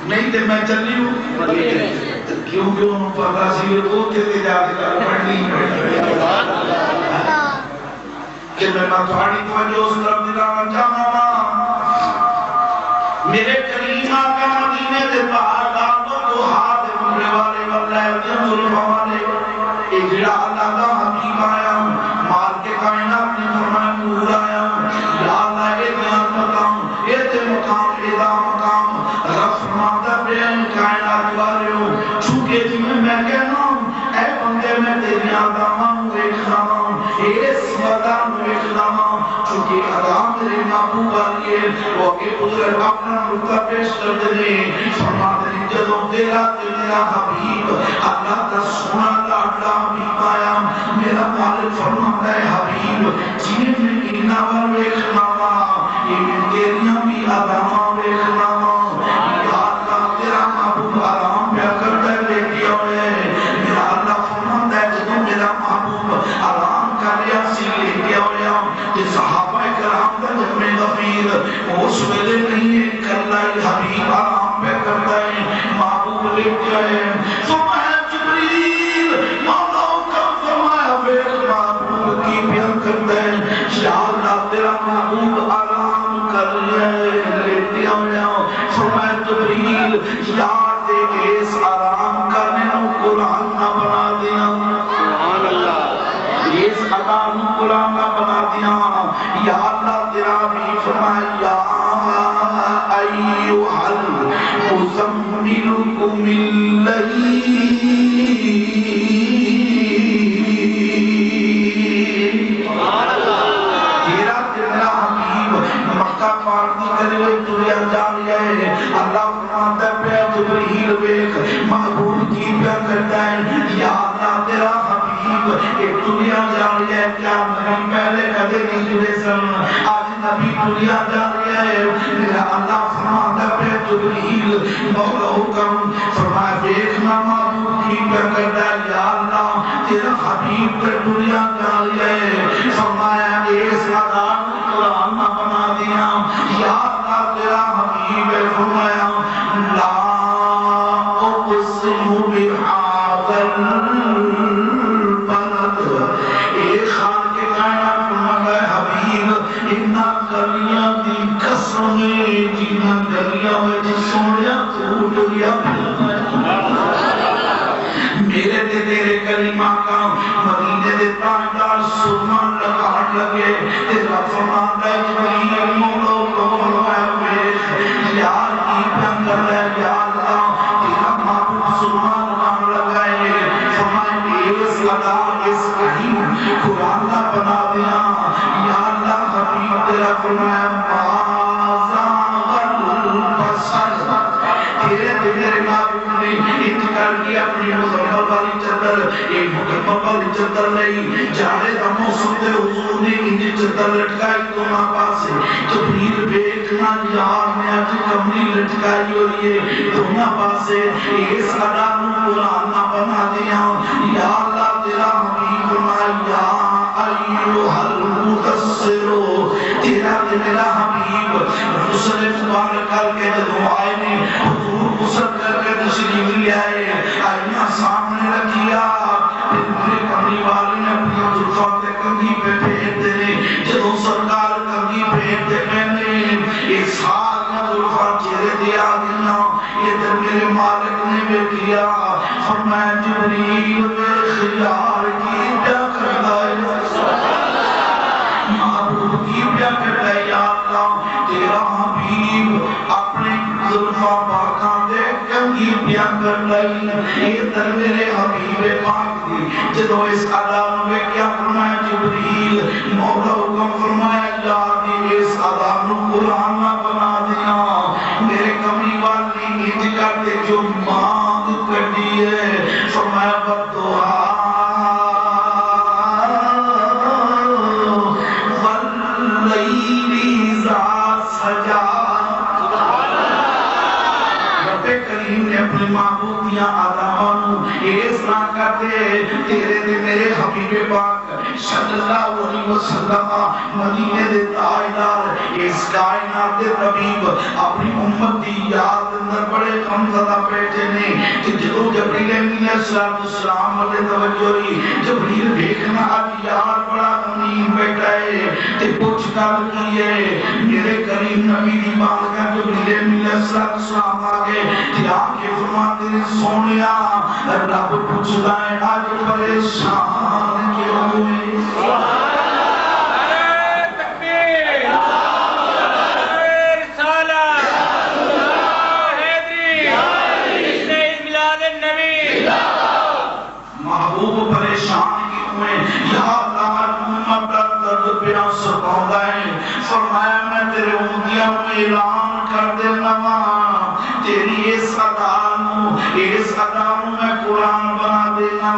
نہیں دے میں چلی ہوں کیونکہ انہوں پتا سی وہ تھے جا کے پڑھنی کہ میں مطاڑی توجہ اس طرف دلانا چاہنا میرے کریم آقا مدینے دے باہر دانوں تو ہاتھ مرے والے واللہ جنظر والے اجڑا اللہ دا حبیب آیا مار کے کائنات نے فرمائے نور آیا یا اللہ اے جان مقام اے تے مقام اے دا مقام رب فرماتا بین کائنات والے ہو چونکہ جی میں کہنا ہوں اے بندے میں تیری آدامان دیکھنا ہوں اس مدام دیکھنا ہوں چونکہ آدام تیرے محبوب آلیے وہ کہ بزرگ اپنا نقطہ پیش کر دے فرماتے ہیں جدوں تیرا حبیب اللہ کا سونا لاڈلا حبیب آیا میرا مالک فرماتا ہے حبیب جنہیں میں اینا بر ویکھنا ہوں یہ تیریاں بھی آدام ویکھنا ہوں یا اللہ تیرا محبوب آرام پیا کرتا ہے بیٹی ہوئے میرا اللہ فرماتا ہے جدوں میرا محبوب آرام کر لیا سی لیٹیا ہویا کہ صحابہ کرام کا جب میں غفیر اس ویلے نہیں ہے کرنا حبیب آرام پہ کرتا ہے محبوب لیٹیا ہے فرمایا جبریل مولا کا فرمایا محبوب آرام کر لیتے ہوں فرمایا جبریل یاد اس آرام کرنے نو قرآن نہ بنا دیا سبحان اللہ اس آرام قرآن نہ بنا دیا یا اللہ تیرا بھی فرمایا یا ایوہ المزمل قم اللیل اللہ فرماتا ہے جبریل ویکھ محبوب کی پیا کرتا ہے یا اللہ تیرا حبیب ایک دنیا جا رہی ہے کیا نبی پہلے کدے نہیں جڑے سن آج نبی دنیا جا رہی ہے میرا اللہ فرماتا ہے جبریل مولا حکم فرمایا دیکھنا محبوب کی پیا کرتا ہے یا اللہ تیرا حبیب پہ دنیا جا رہی ہے فرمایا اس آدان قرآن نہ بنا دیا یا اللہ تیرا حبیب فرمایا لا اقسم بهذا البلد اے خان کے کائنات فرمایا حبیب اتنا گلیاں دی قسم جنہ گلیاں میں سونیا تو دنیا میرے دے تیرے کلمہ کا مدینے دے تاجدار سلمان لگاڑ لگے تیرا فرمان ہے جبریل مولا کو فرمایا یار کی پیان کر رہے یا اللہ تیرا محبوب سلمان لگاڑ لگائے فرمائے اس لگا اس کہیں قرآن نہ بنا دیا یا اللہ حبیب تیرا فرمایا مازا غلبسر تیرے میرے محبوب نے انتقال کیا اپنی مزمل والی چدر ایک مکمل والی چدر نہیں جانے کا موسم دے حضور نے انجی چدر لٹکائی دونوں پاسے جبریل بیٹھنا یار میں آج کمری لٹکائی ہو رہی ہے دونوں پاسے اس ادانوں قرآن نہ بنا دیا یا اللہ تیرا حبیب فرمایا ایوہ المدثرو تیرا میرا حبیب رسول مبارک کر کے جدو آئے نے حضور غسل کر کے تشریف لے آئے آئینہ سامنے رکھیا پھر میرے کمری والے نے اپنی زلفوں کے کنگھی پہ پھینک دے جدو سرکار کنگھی پھینک دے میں اس سارا زلفوں چہرے دیا دینا یہ در میرے مالک نے بھی کیا فرمایا جبریل میرے خیار کی کیا کرتا ہے محبوب کی کیا کرتا ہے یا اللہ تیرا حبیب اپنے زلفوں پاکاں دے کنگھی پیا کر لئی یہ در میرے حبیب پاک دی جدو اس عذاب میں کیا فرمایا جبریل مولا حکم فرمایا یا دی اس عذاب نو قرآن نہ بنا دیا میرے کمری والی انتقال دے جو مانگ کٹی ہے فرمایا بدعا واللیلی ذات سجا کریم نے اپنے محبوب دیا آدمانو اس طرح کرتے تیرے دے میرے حبیب پاک صلی اللہ علیہ وسلم مدینے دے تاجدار اس کائنات دے طبیب اپنی امت دی یاد اندر بڑے غم زدہ بیٹھے نے کہ جدو جبریل امین السلام علیہ توجہ رہی جبریل دیکھنا آج یار بڑا غمین بیٹھا ہے تے پوچھ کر کیے میرے کریم نبی دی بارگاہ جبریل امین السلام آگے کہ آنکھیں فرماتے نے سونیا رب پوچھتا ہے آج پریشان کیوں ہوئے محبوب پریشان کی ہوئے یا اللہ امت درد پیان سپاؤں ہے فرمایا میں تیرے امتیاں میں اعلان کر دینا تیری اس ادانوں میں قرآن بنا دینا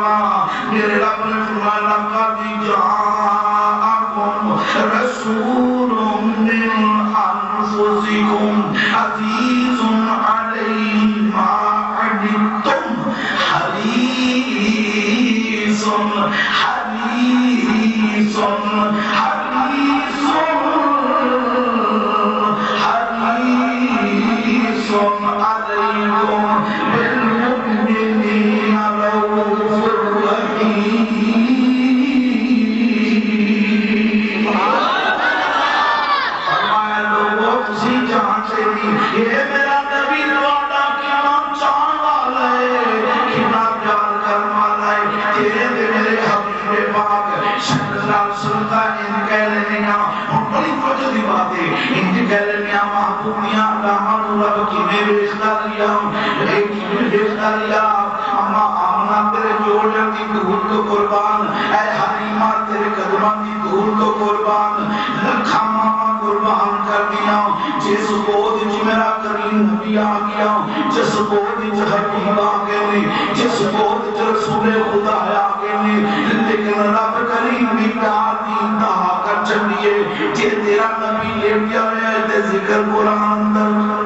میرے رب نے فرمایا لقد جاءکم رسول من انفسکم عزیز علیہ ما عنتم حریص علیکم بالمؤمنین رؤوف رحیم کہہ لیا محبوبیاں رحمان رب کی میں رشتہ لیا ایک کی رشتہ لیا اما آمنہ تیرے جوڑ کی دھول کو قربان اے حلیمہ تیرے قدمہ کی دھول کو قربان لکھا ماما قربان کر دیا جس بود جی میرا کریم نبی آ گیا جس بود جی حبیب آ گئے جس بود جی رسول خدا آ گئے لیکن رب کریم بھی پیار دی انتہا کر چلیے جے تیرا نبی لیٹ گیا ہے تے ذکر قرآن اندر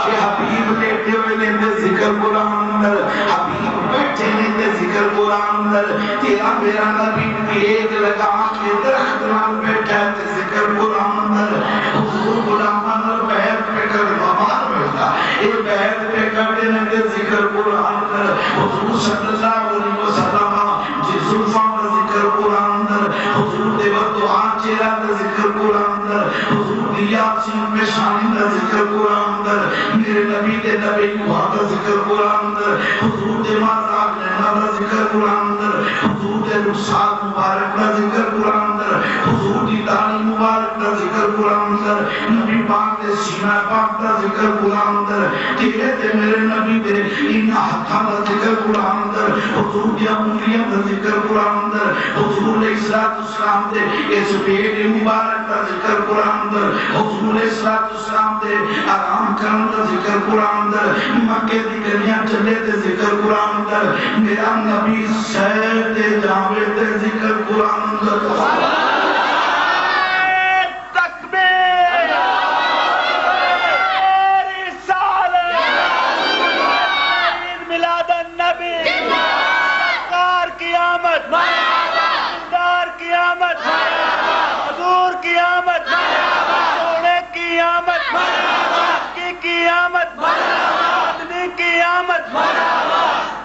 جے حبیب لیٹے ہوئے نے تے ذکر قرآن اندر حبیب بیٹھے نے تے ذکر قرآن اندر تیرا میرا نبی ایک لگا کے درخت نال بیٹھا ہے تے ذکر قرآن اندر حضور غلام اندر بیعت پہ کر بابار بیٹھا اے بیعت پہ کر نے تے ذکر قرآن اندر حضور صلی اللہ علیہ وسلم جس زلفاں کا ذکر قرآن اندر حضور دے وقت آنچیرہ کا ذکر قرآن اندر حضور دی یاسین پیشانی کا ذکر قرآن اندر میرے نبی دے نبی کوہا کا ذکر قرآن اندر حضور دے مازاق لینا کا ذکر قرآن اندر حضور دے رخصات مبارک کا ذکر قرآن اندر حضور دی دانی مبارک کا ذکر قرآن اندر نبی پاک دے سینہ پاک کا ذکر قرآن اندر تیرے تے میرے نبی دے ان ہتھاں کا ذکر قرآن اندر حضور دی انگلیاں کا ذکر قرآن اندر حضور علیہ السلام دے اس پیٹ مبارک کا ذکر قرآن اندر حضور علیہ السلام دے آرام کرن کا ذکر قرآن اندر مکے دی گلیاں چلے تے ذکر قرآن اندر میرا نبی سیر تے جاوے تے ذکر قرآن اندر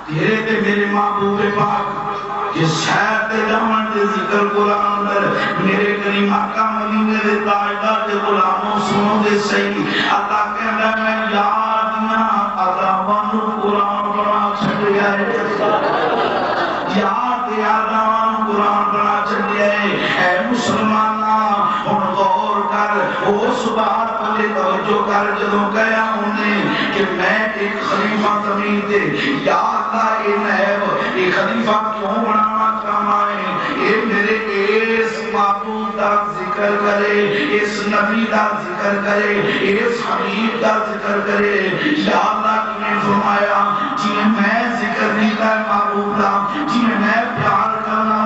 تیرے تے میرے محبوب پاک جس شہر تے جامن تے ذکر قرآن اندر میرے کریم آقا مدینے دے تاجدار تے غلاموں سنو دے صحیح اللہ کہنا میں یادیاں عذابان قرآن بنا چھڑیا ہے یاد یادان قرآن بنا چھڑیا ہے اے مسلمانہ ان غور کر او سبحان پلے توجہ کر جدوں کہیا انہیں کہ میں ایک خلیفہ زمین دے یا اللہ اے نائب اے خلیفہ کیوں بنانا چاہنا ہے اے میرے اس معبود دا ذکر کرے اس نبی دا ذکر کرے اس حبیب دا ذکر کرے یا اللہ کی نے فرمایا جنہیں میں ذکر نہیں کا معبود دا جنہیں میں پیار کرنا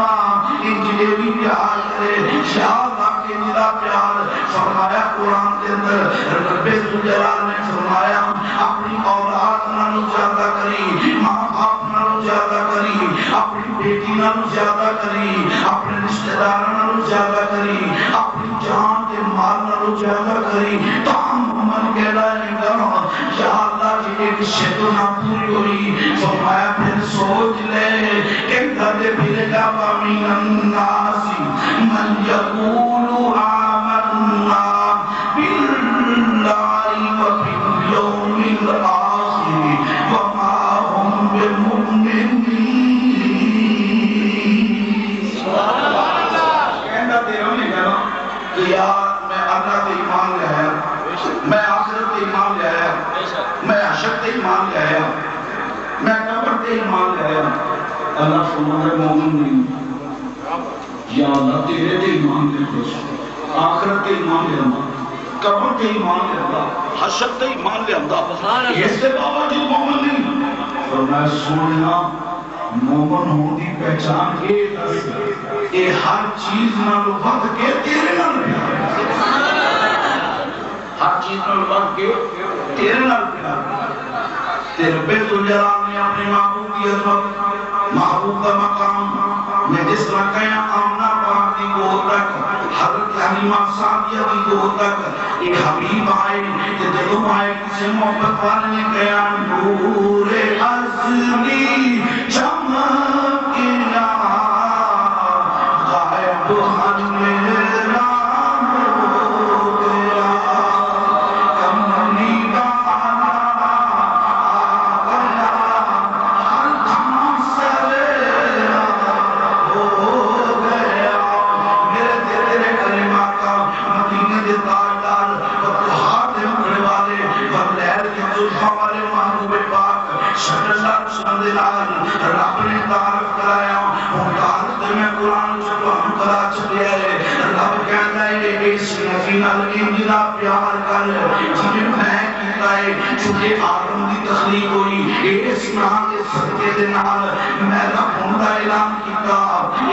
ان جنہیں بھی پیار کرے یا اللہ کے جدا پیار فرمایا قرآن کے اندر رب ذوالجلال نے فرمایا اپنی اولاد نالوں زیادہ کری ماں باپ نالوں زیادہ کری اپنی بیٹی نالوں زیادہ کری اپنے رشتہ دار نالوں زیادہ کری اپنی جان کے مال نالوں زیادہ کری تام من کہنا ہے گا یا اللہ جی ایک شکل نہ پوری ہوئی فرمایا پھر سوچ لے کہ دھدے پھر گا من الناس من یقول آمنا باللہ وبالیوم الآخر وما هم بمؤمنین کہنا تیروں نے کہنا کہ یار میں اللہ تے ایمان لے آیا میں آخرت تے ایمان لے آیا میں حشر تے ایمان لے آیا میں قبر تے ایمان لے آیا اللہ فرمائے مومن نہیں یا اللہ تیرے تے ایمان لے خوش آخرت تے ایمان لے آیا قبر تے ایمان لے آیا حشر تے ایمان لے آیا اس سے باوجود مومن نہیں فرمایا سننا مومن ہوں دی پہچان کے اے ہر چیز نالو بد کے تیرے نال پیار ہر چیز نالو بد کے تیرے نال پیار تیرے بیت الجلال نے اپنے محبوب کی عظمت محبوب کا مقام میں جس طرح کہیا آمنہ پاک دی گو تک حضرت حلیمہ سعدیہ دی گو تک ایک حبیب آئے کہ جدوں آئے کسی محبت والے نے کہیا نور ازلی چمکنا غائب ہمیرا ہو گیا کمنی بانا آگیا ہر دھام سویرا ہو گیا میرے تیرے کلمہ کا مدینے دے قرآن سبحان کرا چلے آئے رب کہتا ہے اس نبی نال انجنا پیار کر جنہیں میں کہتا ہے چونکہ آدم دی تخلیق ہوئی اس نام دے صدقے دے نال میں رب ہوں دا اعلان کیتا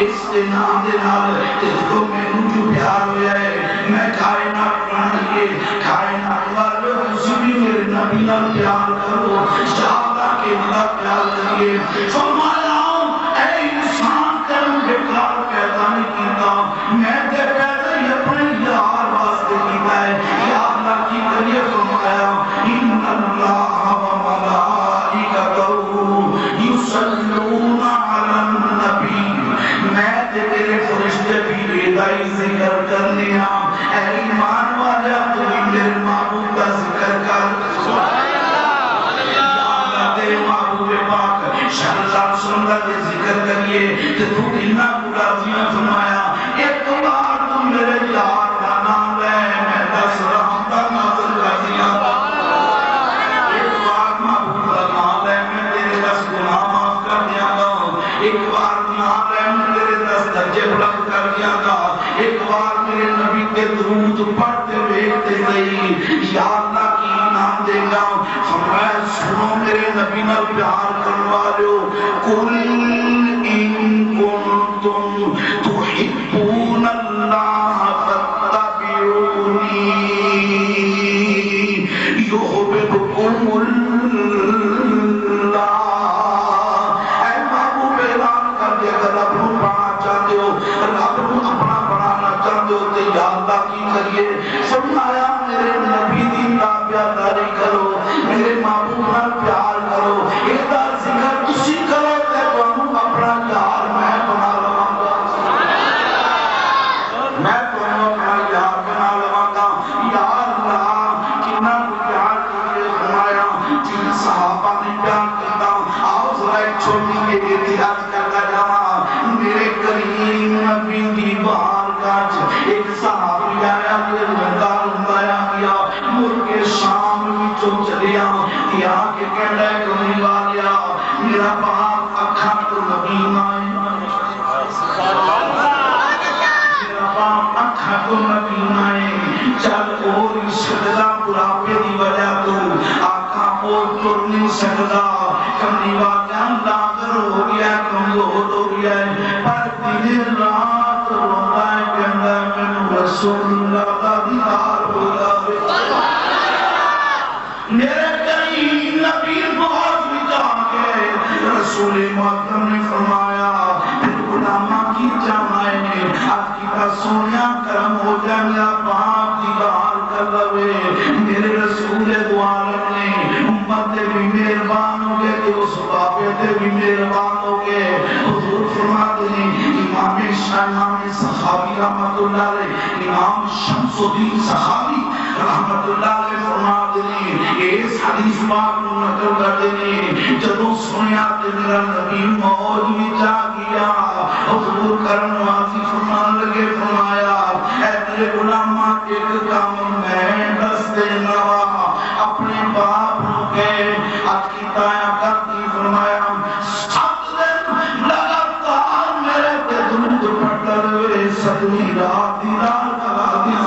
اس دے نام دے نال جس کو میں جو پیار ہویا ہے میں کائنات بنا لیے کائنات والے کسی بھی میرے نبی نال پیار کرو شاہدہ کے ملا پیار کریے فرمایا اے انسان کرم بیکار پیدا نہیں کیتا میں تے پیدا ہی اپنے یار واسطے کیتا ہے یا اللہ کی کریے فرمایا ان اللہ و ملائکتہ یصلون علی النبی میں تے تیرے فرشتے بھی ادائی ذکر کرنے ہاں اے ایمان والے تو میرے محبوب کا ذکر کر محبوب پاک شہزاد سنگا دے ذکر کریے کہ تو اتنا پورا دیا فرمایا ایک بار تو میرے یار کا نام لے میں دس رحم کا نازل کر دیا ایک بار محبوب کا نام لے میں تیرے دس گناہ معاف کر دیا گا ایک بار نام لے میں تیرے دس درجے بلند کر دیا گا ایک بار میرے نبی کے درود پڑھتے ویکھتے گئی یا اللہ کی نام دے گا فرمایا سنو میرے نبی نال پیار کرنے والو قل ان کنتم تحبون اللہ فاتبعونی یحببکم اللہ اے محبوب اعلان کر دے اگر رب کو پانا چاہتے ہو رب کو اپنا بنانا چاہتے ہو تو یا اللہ کی کریے فرمایا میرے نبی دی تابعداری کرو میرے محبوب نال پیار کرو اس دا ذکر تسی کرو تے تانوں اپنا یار میں بنا لواں گا میں تانوں اپنا یار بنا لواں گا یا اللہ کتنا پیار کیے فرمایا جن صحابہ نے پیار کیتا آؤ ذرا ایک چھوٹی کے احتیاط کرتا جاواں میرے کریم نبی دی بارگاہ ایک صحابی آیا میرے مدار ہنگایا گیا ملک شام وچوں چلیا یا کہ کہنا ہے کمی والیا میرا باپ اکھا تو نبی مائے میرا باپ اکھا تو نبی مائے چل اور شدہ براپے دی وجہ تو آقا اور تر نہیں سکتا کمی والیا لاغر ہو گیا کمزور ہو گیا پر دن رات روتا ہے کہنا ہے میں رسول اللہ کا دیدار ہو جاوے میرے کریم نبی بہت بجا کے رسول محترم نے فرمایا پھر غلامہ کی جامعے نے آپ کی کا سونیا کرم ہو جائے میرا باپ دیدار کر لوے میرے رسول عالم نے امت دے بھی مہربان ہو گئے کہ اس باپے دے بھی مہربان ہو گئے حضور فرماتے ہیں امام امام صحابی رحمت اللہ علیہ امام شمس الدین صحابی رحمت اللہ علیہ فرماتے ہیں اس حدیث پاک کو نقل کرتے ہیں جدوں سنیا تے میرا نبی موج میں جا گیا حضور کرم نوازی فرمان لگے فرمایا اے میرے غلامہ ایک کام میں دس دینا اپنے باپ کے حق کی تایا کرتی فرمایا 7 دن لگاتار میرے تے درود پڑھتا رہے صدمی رات دی رات کرا دیا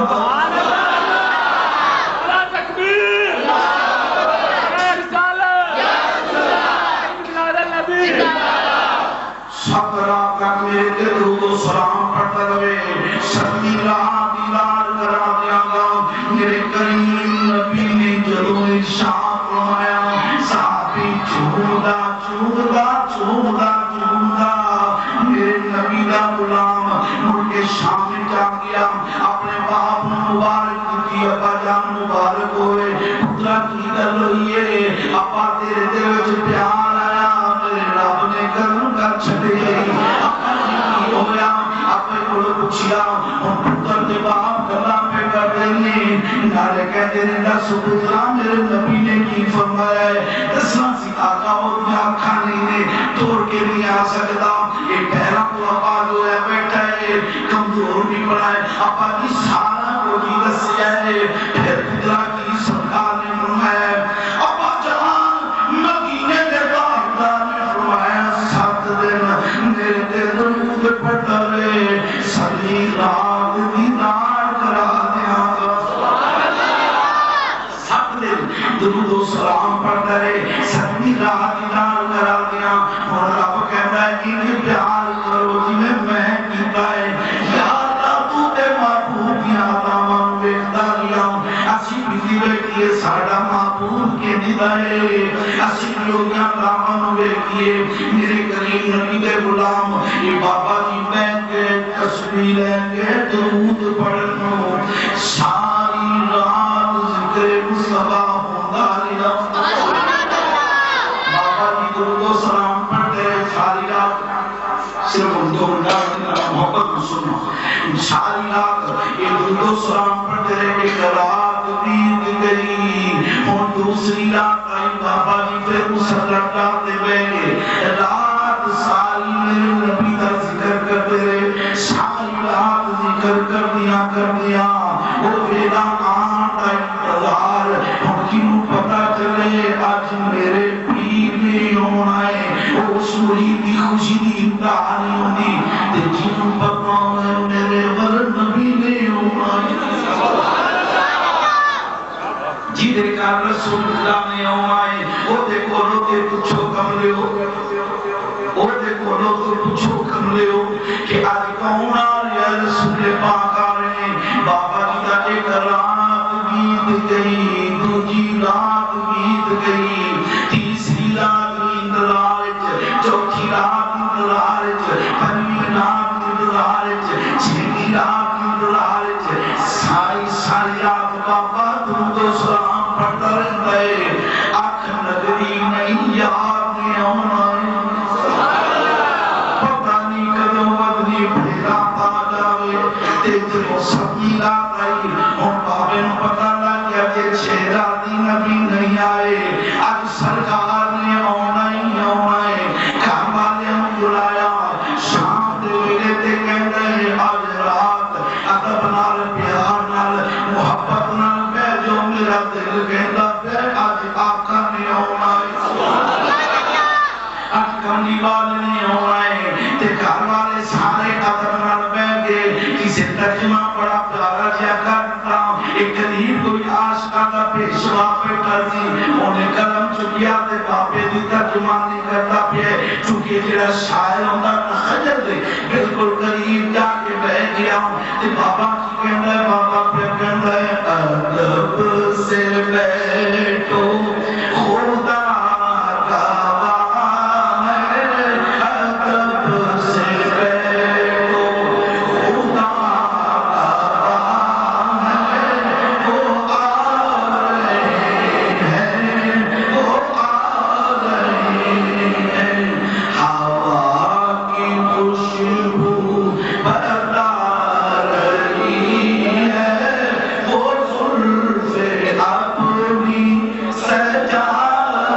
سلام پڑھتا رہے صدمی رات دی رات کرا دیا گا میرے کریم نبی نے جدوں ارشاد فرمایا صحابی چھوڑا چھوڑا چھوڑا چھوڑا میرے نبی دا غلام ملک شام میں جا گیا اپنے باپ مبارک کی ابا جان مبارک ہوئے پترا کی گل ہوئی ہے ابا تیرے دل وچ پیار آیا میرے رب نے گل کر چھڈے ابا جی کی ہویا اپنے کول پوچھیا ہن پتر دے باپ گلاں پہ کر دینے نالے کہتے ہیں دس پترا میرے نبی نے کی فرمایا ہے دسنا سی آقا اور میں آنکھاں نہیں نے توڑ کے نہیں آ سکتا یہ پہلا کو ابا جو ہے بیٹھا ہے کمزور بھی پڑا ہے ابا کی سارا کو جی دسیا ہے پھر پترا کی سرکار نے فرمایا ابا جان مدینے دے باغدار نے فرمایا 7 دن میرے دل درود پڑھتا رہے کرے سنی رات نال کرا دیا اور رب کہتا ہے کہ پیار کرو جنہیں میں کیتا ہے یا اللہ تو تے محبوب کی آدمان ویکھدا لیا اسی بھی ویکھیے ساڈا محبوب کے دیدائے اسی لوگیاں دامن ویکھیے میرے کریم نبی دے غلام یہ بابا جی بیٹھ کے تسبیح لے کے درود پڑھنو ساری رات ذکر مصطفیٰ ہوندا لیا بابا جی درود و سلام پڑھتے ساری رات صرف ان کو محبت کو سنو ساری رات یہ درود و سلام پڑھتے رہے ایک رات بیت گئی اور دوسری رات آئی بابا جی پھر مسلط ڈالتے بیٹھے رات ساری میرے نبی کا ذکر کرتے رہے ساری رات ذکر کر دیا وہ ویلا آٹھ انتظار ہم کیوں پتا چلے آج میرے پیر میں ہونا ہے وہ اس مرید کی خوشی دی امتحانی ہوتی تے کیوں پتا ہے میرے ور نبی میں ہونا ہے جی دے کار رسول اللہ میں ہونا ہے وہ دیکھو رو تے پوچھو کم لے ہو وہ دیکھو رو تے پوچھو کم لے ہو کہ آج کون آ رہا رسول پاک آ رہے ہیں بابا جی دا ایک رات بیت گئی دوجی رات بیت گئی تیسری رات انتظار چوتھی رات انتظار پنجویں رات انتظار چھٹی رات انتظار ساری رات بابا درود و سلام پڑھتا رہتا ہے آنکھ نگری نہیں یاد نہیں ہونا پتہ نہیں کدوں بدنی پھیرا پا جاوے تیجے سبھی رات آئی اور بابے نو پتہ لگ گیا کہ 6 رات نبی نہیں آئے آج سرکار نے آنا ہی آنا ہے گھر والے ہم بلایا شام دے ویلے تے کہندے ہیں آج رات ادب نال پیار نال محبت نال بہ جو میرا دل کہندا پیا آج آقا نے آنا ہے آج کملی والے نے آنا ہے تے گھر والے سارے ادب نال بہ گئے کسی ترجمہ بڑا پیارا جہا کرتا ایک قریب کوئی عاشقاں دا پیشوا بیٹھا سی انہیں قلم چکیا تے بابے دی ترجمانی کرتا پیا چونکہ جڑا شاعر ہوندا خجل دے بالکل قریب جا کے بیٹھ گیا تے بابا کی کہندا ہے بابا پہ کہندا ہے ادب سے بیٹھو خدا کا وعدہ ہے ادب سے بیٹھو خدا کا وعدہ ہے وہ آ رہے ہیں وہ آ رہے ہیں ہوا کی خوشبو بتا رہی ہے وہ زلفیں اپنی سجا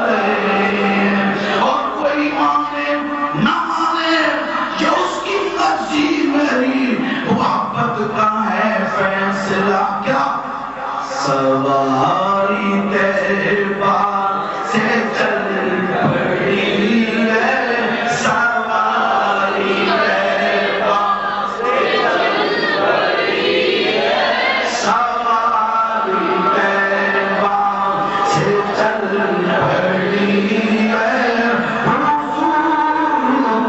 رہے ہیں اور کوئی مانے نہ مانے یہ اس کی مرضی میری محبت کا ہے فیصلہ کیا سواری طیبہ سے چل پڑی ہے سواری طیبہ سے چل پڑی ہے سواری طیبہ سے چل پڑی ہے حضور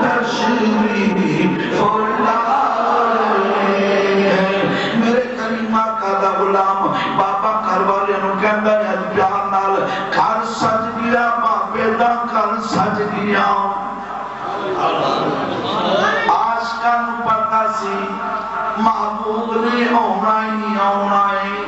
تشریف لائے ہیں میرے کریم آقا دا غلام بابا گھر والے نو کہندا ہے پیار نال گھر سج گیا بابے دا گھر سج گیا عاشقاں نو پتہ سی محبوب نے آنا ہی آنا ہے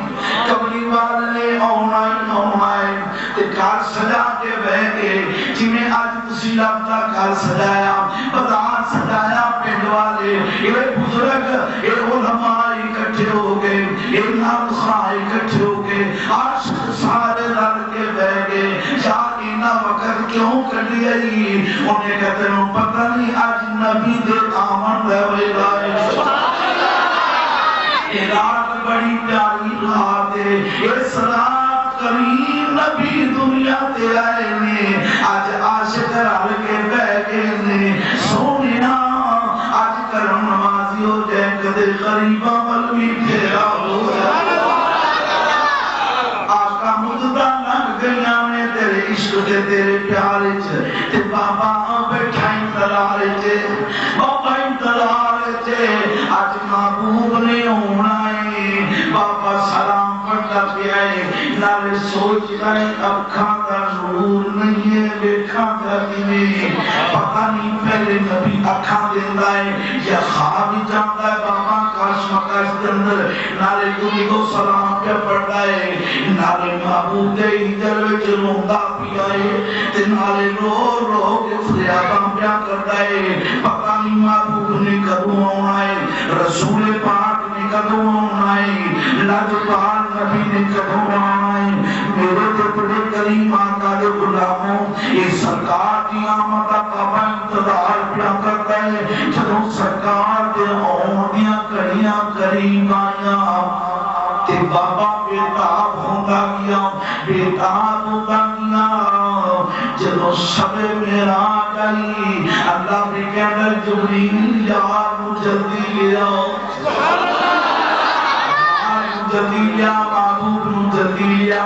کملی والے نے آنا ہی آنا ہے تے گھر سجا کے بہ گئے جویں اج تسی رب دا گھر سجایا بازار سجایا پنڈ والے یہ بزرگ یہ علماء اکٹھے ہو گئے یہ نامخواہ اکٹھے ہو گئے عاشق سارے رل کے بہ گئے یا اینا وقت کیوں کڈی آئی انہیں کہتے ہیں پتہ نہیں آج نبی دے آمن دے ویلا یہ رات بڑی پیاری رات ہے اس رات کریم نبی دنیا تے آئے نے آج عاشق رل کے بہ گئے نے سونیا آج کرم نمازی ہو جائے کدے غریبہ ملوی پھیرا ہو جائے آقا مجدہ لگ گیا میں تیرے عشق دے محبوب نے ہونا ہے بابا سلام پڑھتا پیا ہے نالے سوچتا ہے اکھاں کا نور نہیں ہے دیکھاں کا نہیں پتہ نہیں پہلے نبی اکھاں دیتا ہے یا خواب ہی جانتا ہے بابا کاش مکاش کے اندر نالے تمہیں کو سلام پہ پڑھتا ہے نالے محبوب دے ہجر وچ روندا پیا ہے تے نالے رو رو کے فریاداں پیا کرتا ہے پتہ نہیں محبوب نے کدوں آنا ہے رسول پاک نے کدوں آنا ہے لاجواب نبی نے کدوں آنا ہے میرے تے بڑے کریم آقا دے غلاموں یہ سرکار کی آمد کا انتظار پیا کرتا ہے جدوں سرکار دے آن دیاں کڑیاں قریب آیاں تے بابا بےتاب ہوتا گیا بےتاب ہوتا گیا جدوں شب معراج آئی اللہ نے کہا جبریل یار جلدی لے آؤ جلدی لیا محبوب جلدی لیا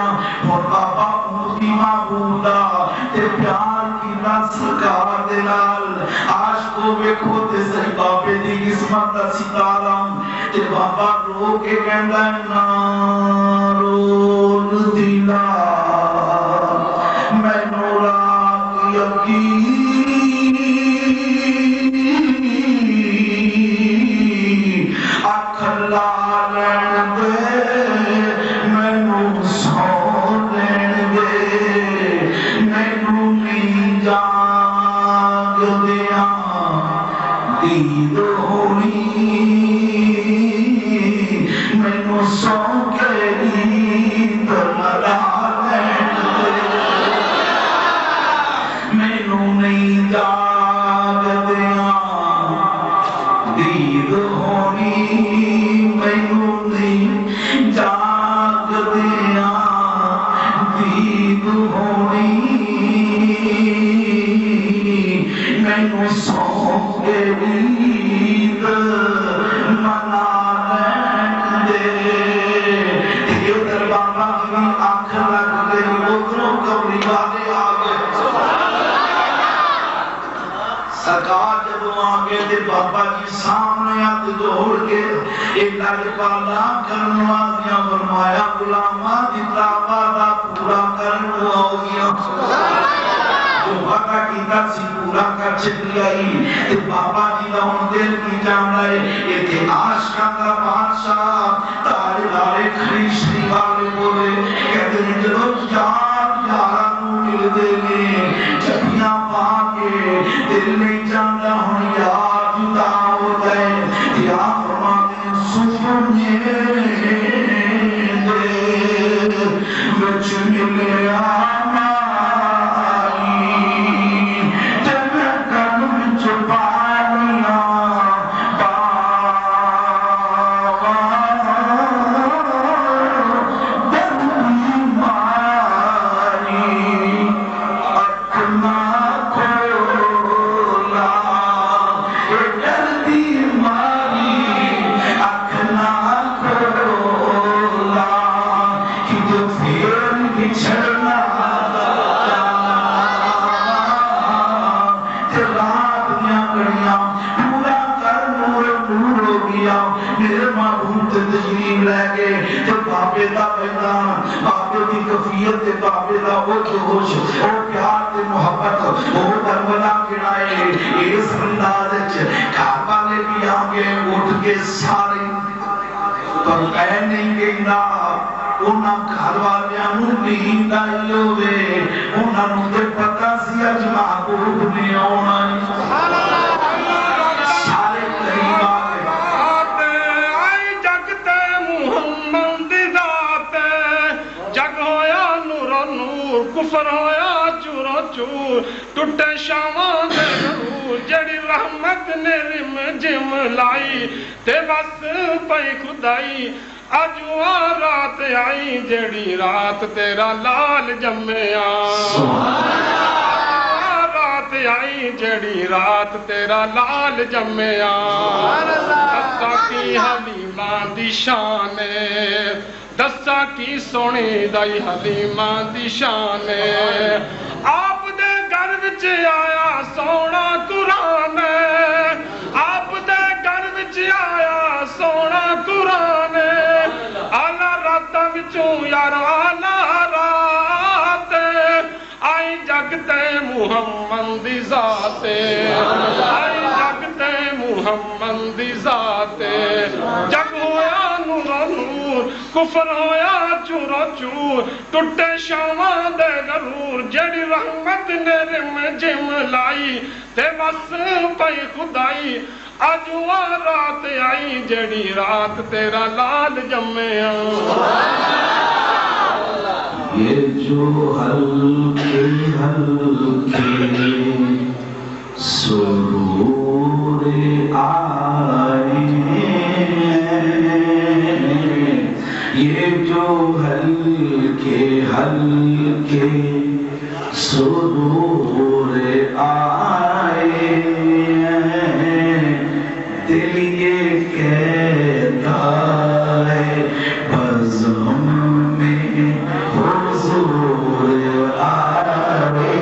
اور بابا موتی محبوب دا تے پیار کی سرکار دے نال عاشق کو ویکھو تے صحیح بابے دی قسمت دا ستارہ تے بابا رو کے کہندا نا رو دلا میں نورا کی یقین اکھ لال دے مینوں سو دین دے مینوں نہیں جاگ دیاں دید ہونی مینوں سو کے دید ملا دین دے مینوں نہیں جاگ دیاں دید ہونی مینوں نہیں جاگ دیاں دید ہونی مینوں سو کے دید منا لین دے یہ دربارہ کی آنکھ لگ گئی ادھروں کبھی والے آ گئے سرکار جب آگے دے بابا جی سامنے ہاتھ جوڑ کے ایک لگ پالا کرنوا دیا فرمایا غلامہ دی دعویٰ پورا کرنوا ہو گیا جو وعدہ کیتا سی پورا کر چکی آئی تے بابا جی دا ہن دل کی جان رہے یہ تے عاشقاں دا بادشاہ تارے لارے خریشتی والے بولے کہتے ہیں جدو یار یاراں نوں ملدے نے جھپیاں پا کے دل نہیں جاندا ہن یار جدا ہو گئے یا فرماتے سنے دے وچ ملیا بابے دا وہ جوش وہ پیار تے محبت وہ کربلا کڑائے اس انداز وچ گھر والے بھی آگے اٹھ کے سارے پر کہہ نہیں کہنا انہاں گھر والیاں نوں نیند آئی ہوے انہاں نوں تے پتہ سی اج محبوب نے آنا سبحان اللہ سارے قریب آ گئے آئی جگ تے محمد دی ذات جگ ہویا نور نور کفر ہویا چور چور ٹوٹے شاواں دے نور جڑی رحمت نے رم جم لائی تے بس پئی خدائی اج وا رات آئی جڑی رات تیرا لال جمیا سبحان اللہ رات آئی جڑی رات تیرا لال جمیا سبحان اللہ دسا کی حلیمہ دی شان دسا کی سونی دائی حلیمہ دی شان آپ دے گھر وچ آیا سونا قرآن آپ دے گھر وچ آیا سونا قرآن آلہ راتاں وچوں یار آلہ رات آئی جگ تے محمد دی ذات آئی جگ تے محمد دی ذات جگ ہویا نور نور کفر ہویا چور چور ٹوٹے شاواں دے غرور جڑی رحمت نے رم جم لائی تے بس پئی خدائی اج وا رات آئی جڑی رات تیرا لال جمیا یہ جو ہلکے ہلکے سرور آئے یہ جو ہلکے ہلکے سرور آئے دل یہ کہتا ہے بزم میں حضور آئے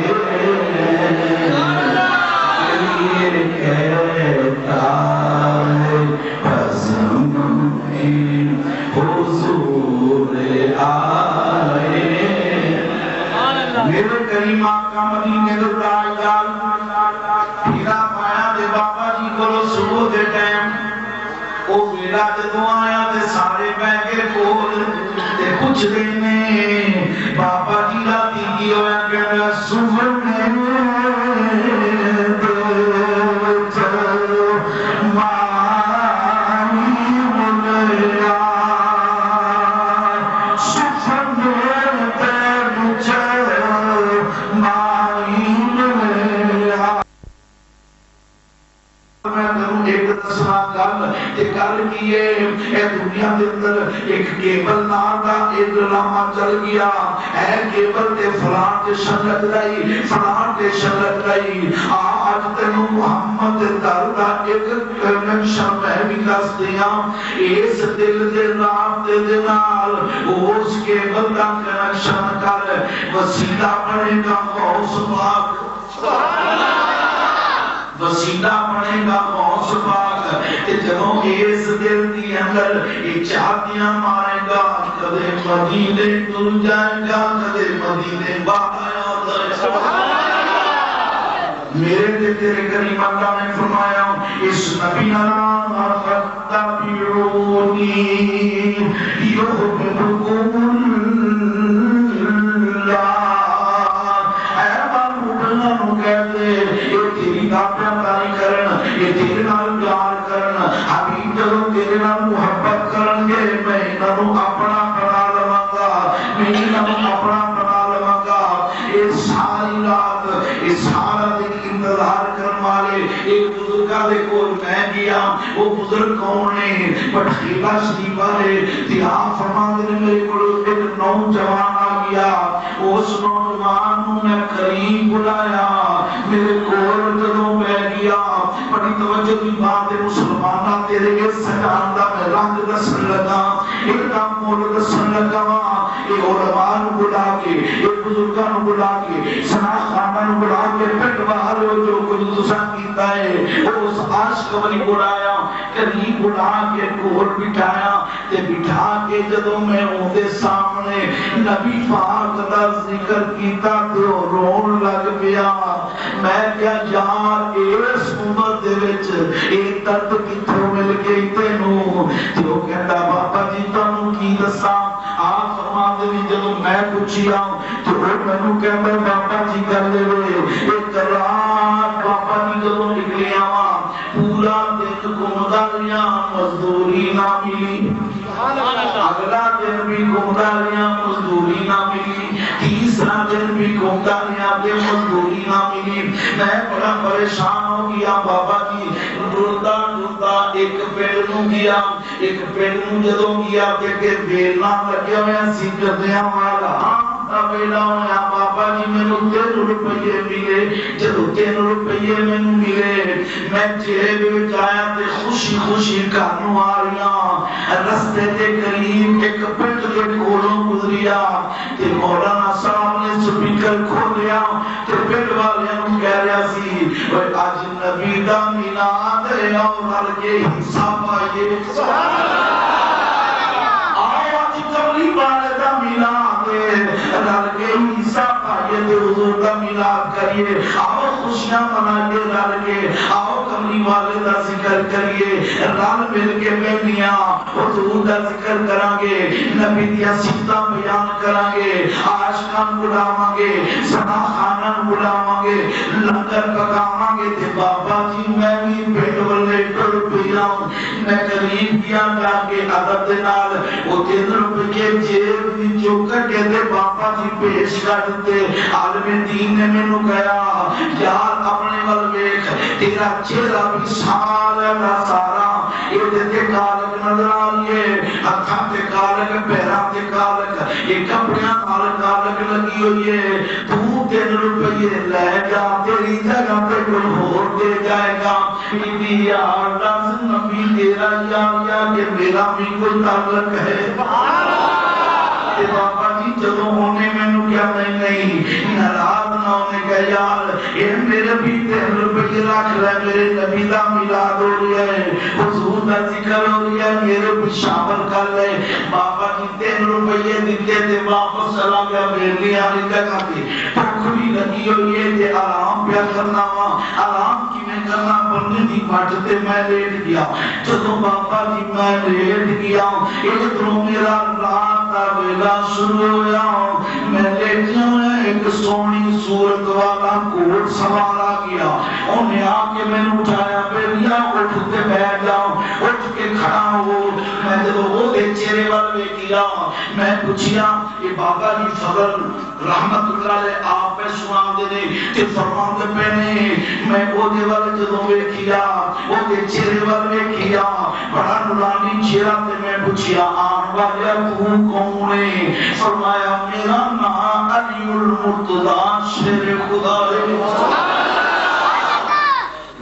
دل یہ کہتا ہے بزم میں حضور آئے میرے کریم آقا مدینے دے تاجدار ہیرا پایا دے بابا جی کو صبح دے ٹائم او ویلا جدوں آیا تے سارے بیٹھ کے کول تے پوچھ دے نے بابا جی راتی کی ہویا کہندا صبح دنیا کے اندر ایک کیبل نام کا ایک ڈرامہ چل گیا ہے کیبل تے فلان ٹیشن لگ رہی فلان ٹیشن لگ رہی آج تینوں محمد در دا ایک کنیکشن میں بھی دس دیا اس دل دے رابطے دے نال اس کیبل کا کنیکشن کر وسیلہ بنے گا غوث پاک وسیلہ بنے گا غوث پاک جنوں اس دل دی اندر یہ چاہتیاں مارے گا کدے مدینے تل جائے گا کدے مدینے بایا میرے تے تیرے کریم اللہ نے فرمایا اس نبی نام فتبعونی یحببکم اللہ اے بابا نو کہتے یہ تیری تابعداری کرن یہ تیرے نال پیار کرن حبیب جدوں تیرے نال محبت کرن گے میں انہاں نوں اپنا بنا لواں گا میں انہاں نوں اپنا بنا لواں گا یہ ساری رات اس حالت انتظار کرن والے ایک بزرگاں دے کول میں گیا وہ بزرگ کون نے پٹھیلا شریف والے دھیان فرماندے نے میرے کول ایک نوجوان آ گیا اس نوجوان نوں میں قریب بلایا میرے کول جدوں میں گیا بڑی توجہ دی بات ہے مسلماناں تیرے اس سجان دا میں رنگ دسن لگا ایک دم مول دسن لگا یہ علماء نوں بلا کے یہ بزرگاں نوں بلا کے سنا خاناں نوں بلا کے پنڈ باہر جو کچھ تساں کیتا ہے اس عاشق ولی بلایا قریب بلا کے کول بٹھایا تے بٹھا کے جدوں میں اون دے سامنے نبی پاک دا ذکر کیتا تے رون لگ پیا میں کیا یار اس عمر دے وچ اے درد کتھوں مل گئی تینوں تے او کہندا بابا جی تانوں کی دساں آپ فرماندے نے جدوں میں پوچھیا تے او مینوں کہندا بابا جی کر لے ایک رات بابا جی جدوں نکلیا پورا دن گھومدا رہیا مزدوری نہ ملی اگلا دن بھی گھومدا رہیا مزدوری نہ ملی تیسرا دن بھی گھومدا رہیا تے مزدوری نہ ملی میں بڑا پریشان ہو گیا بابا جی ڈردا ڈردا ایک پنڈ نوں گیا ایک پنڈ نوں جدوں گیا تے کہ بیلنا لگیا ہویا سی گدیاں والا کا ویلا ہویا بابا جی میں 3 روپے ملے جدو 3 روپے میں ملے میں جیب وچ آیا تے خوشی خوشی گھر نوں آ رہیا رستے دے قریب ایک پنڈ دے کولوں گزریا تے مولانا صاحب نے سپیکر کھولیا تے پنڈ والےاں نوں کہہ رہا سی اوے اج نبی دا میلاد ہے اور رل کے حصہ پائیے سبحان اللہ آؤ اج کملی والے دا میلاد ہے رل کے حصہ پائیے تے حضور دا میلاد کریے آؤ خوشیاں منائیے رل کے آؤ کملی والے دا ذکر کریے رل مل کے بہنیاں حضور دا ذکر کران گے نبی دی صفاتاں بیان کران گے عاشقاں بلاواں گے سنا خاناں بلاواں گے لنگر پکاواں گے تے بابا جی میں بھی پنڈ والے ٹر پیا میں قریب کیا جا کے ادب دے نال او 3 روپے جیب وچوں کڈے تے بابا جی پیش کر دتے عالم دین نے مینوں کہا یار اپنے ول ویکھ تیرا چہرہ بھی سارا سارا یہ تے کالک نظر آ رہی ہے ہاتھاں تے کالک پیراں تے کالک یہ کپڑیاں نال کالک لگی ہوئی ہے تو 3 روپے لے جا تیری جگہ پہ کوئی اور دے جائے گا بی بی یار دس نبی تیرا یا کہ میرا بھی کوئی تعلق ہے سبحان اللہ تے بابا جی جدوں ہونے مینوں کیا نہیں ناراض نہ ہونے کہ یار یہ میرے بھی 3 روپے رکھ لے میرے نبی دا میلاد ہو رہا ہے حضور دا ذکر ہو رہا ہے میرے بھی شامل کر لے بابا جی 3 روپے دیتے تے واپس چلا گیا میری والی جگہ تے بھوک بھی لگی ہوئی ہے تے آرام پیا کرنا وا آرام کیویں کرنا بننے دی پٹ تے میں لیٹ گیا جدوں بابا جی میں لیٹ گیا ادھروں میرا رات دا ویلا شروع ہویا میں لیٹیا ہوا ایک سونی صورت والا کوٹ سوارا گیا انہیں آ کے میں نے اٹھایا بیٹیا اٹھ کے بیٹھ جاؤ اٹھ کے کھڑا ہو میں جب وہ دے چہرے والے کیا میں پوچھیا یہ بابا جی فضل رحمت اللہ علیہ آپ پہ سنا دے کہ فرمان دے پہنے میں وہ دے والے جدوں ویکھیا وہ دے چہرے والے کیا بڑا نورانی چہرہ تے میں پوچھیا آن والے تو کون ہے فرمایا میرا نام علی المرتضی شیر خدا ہے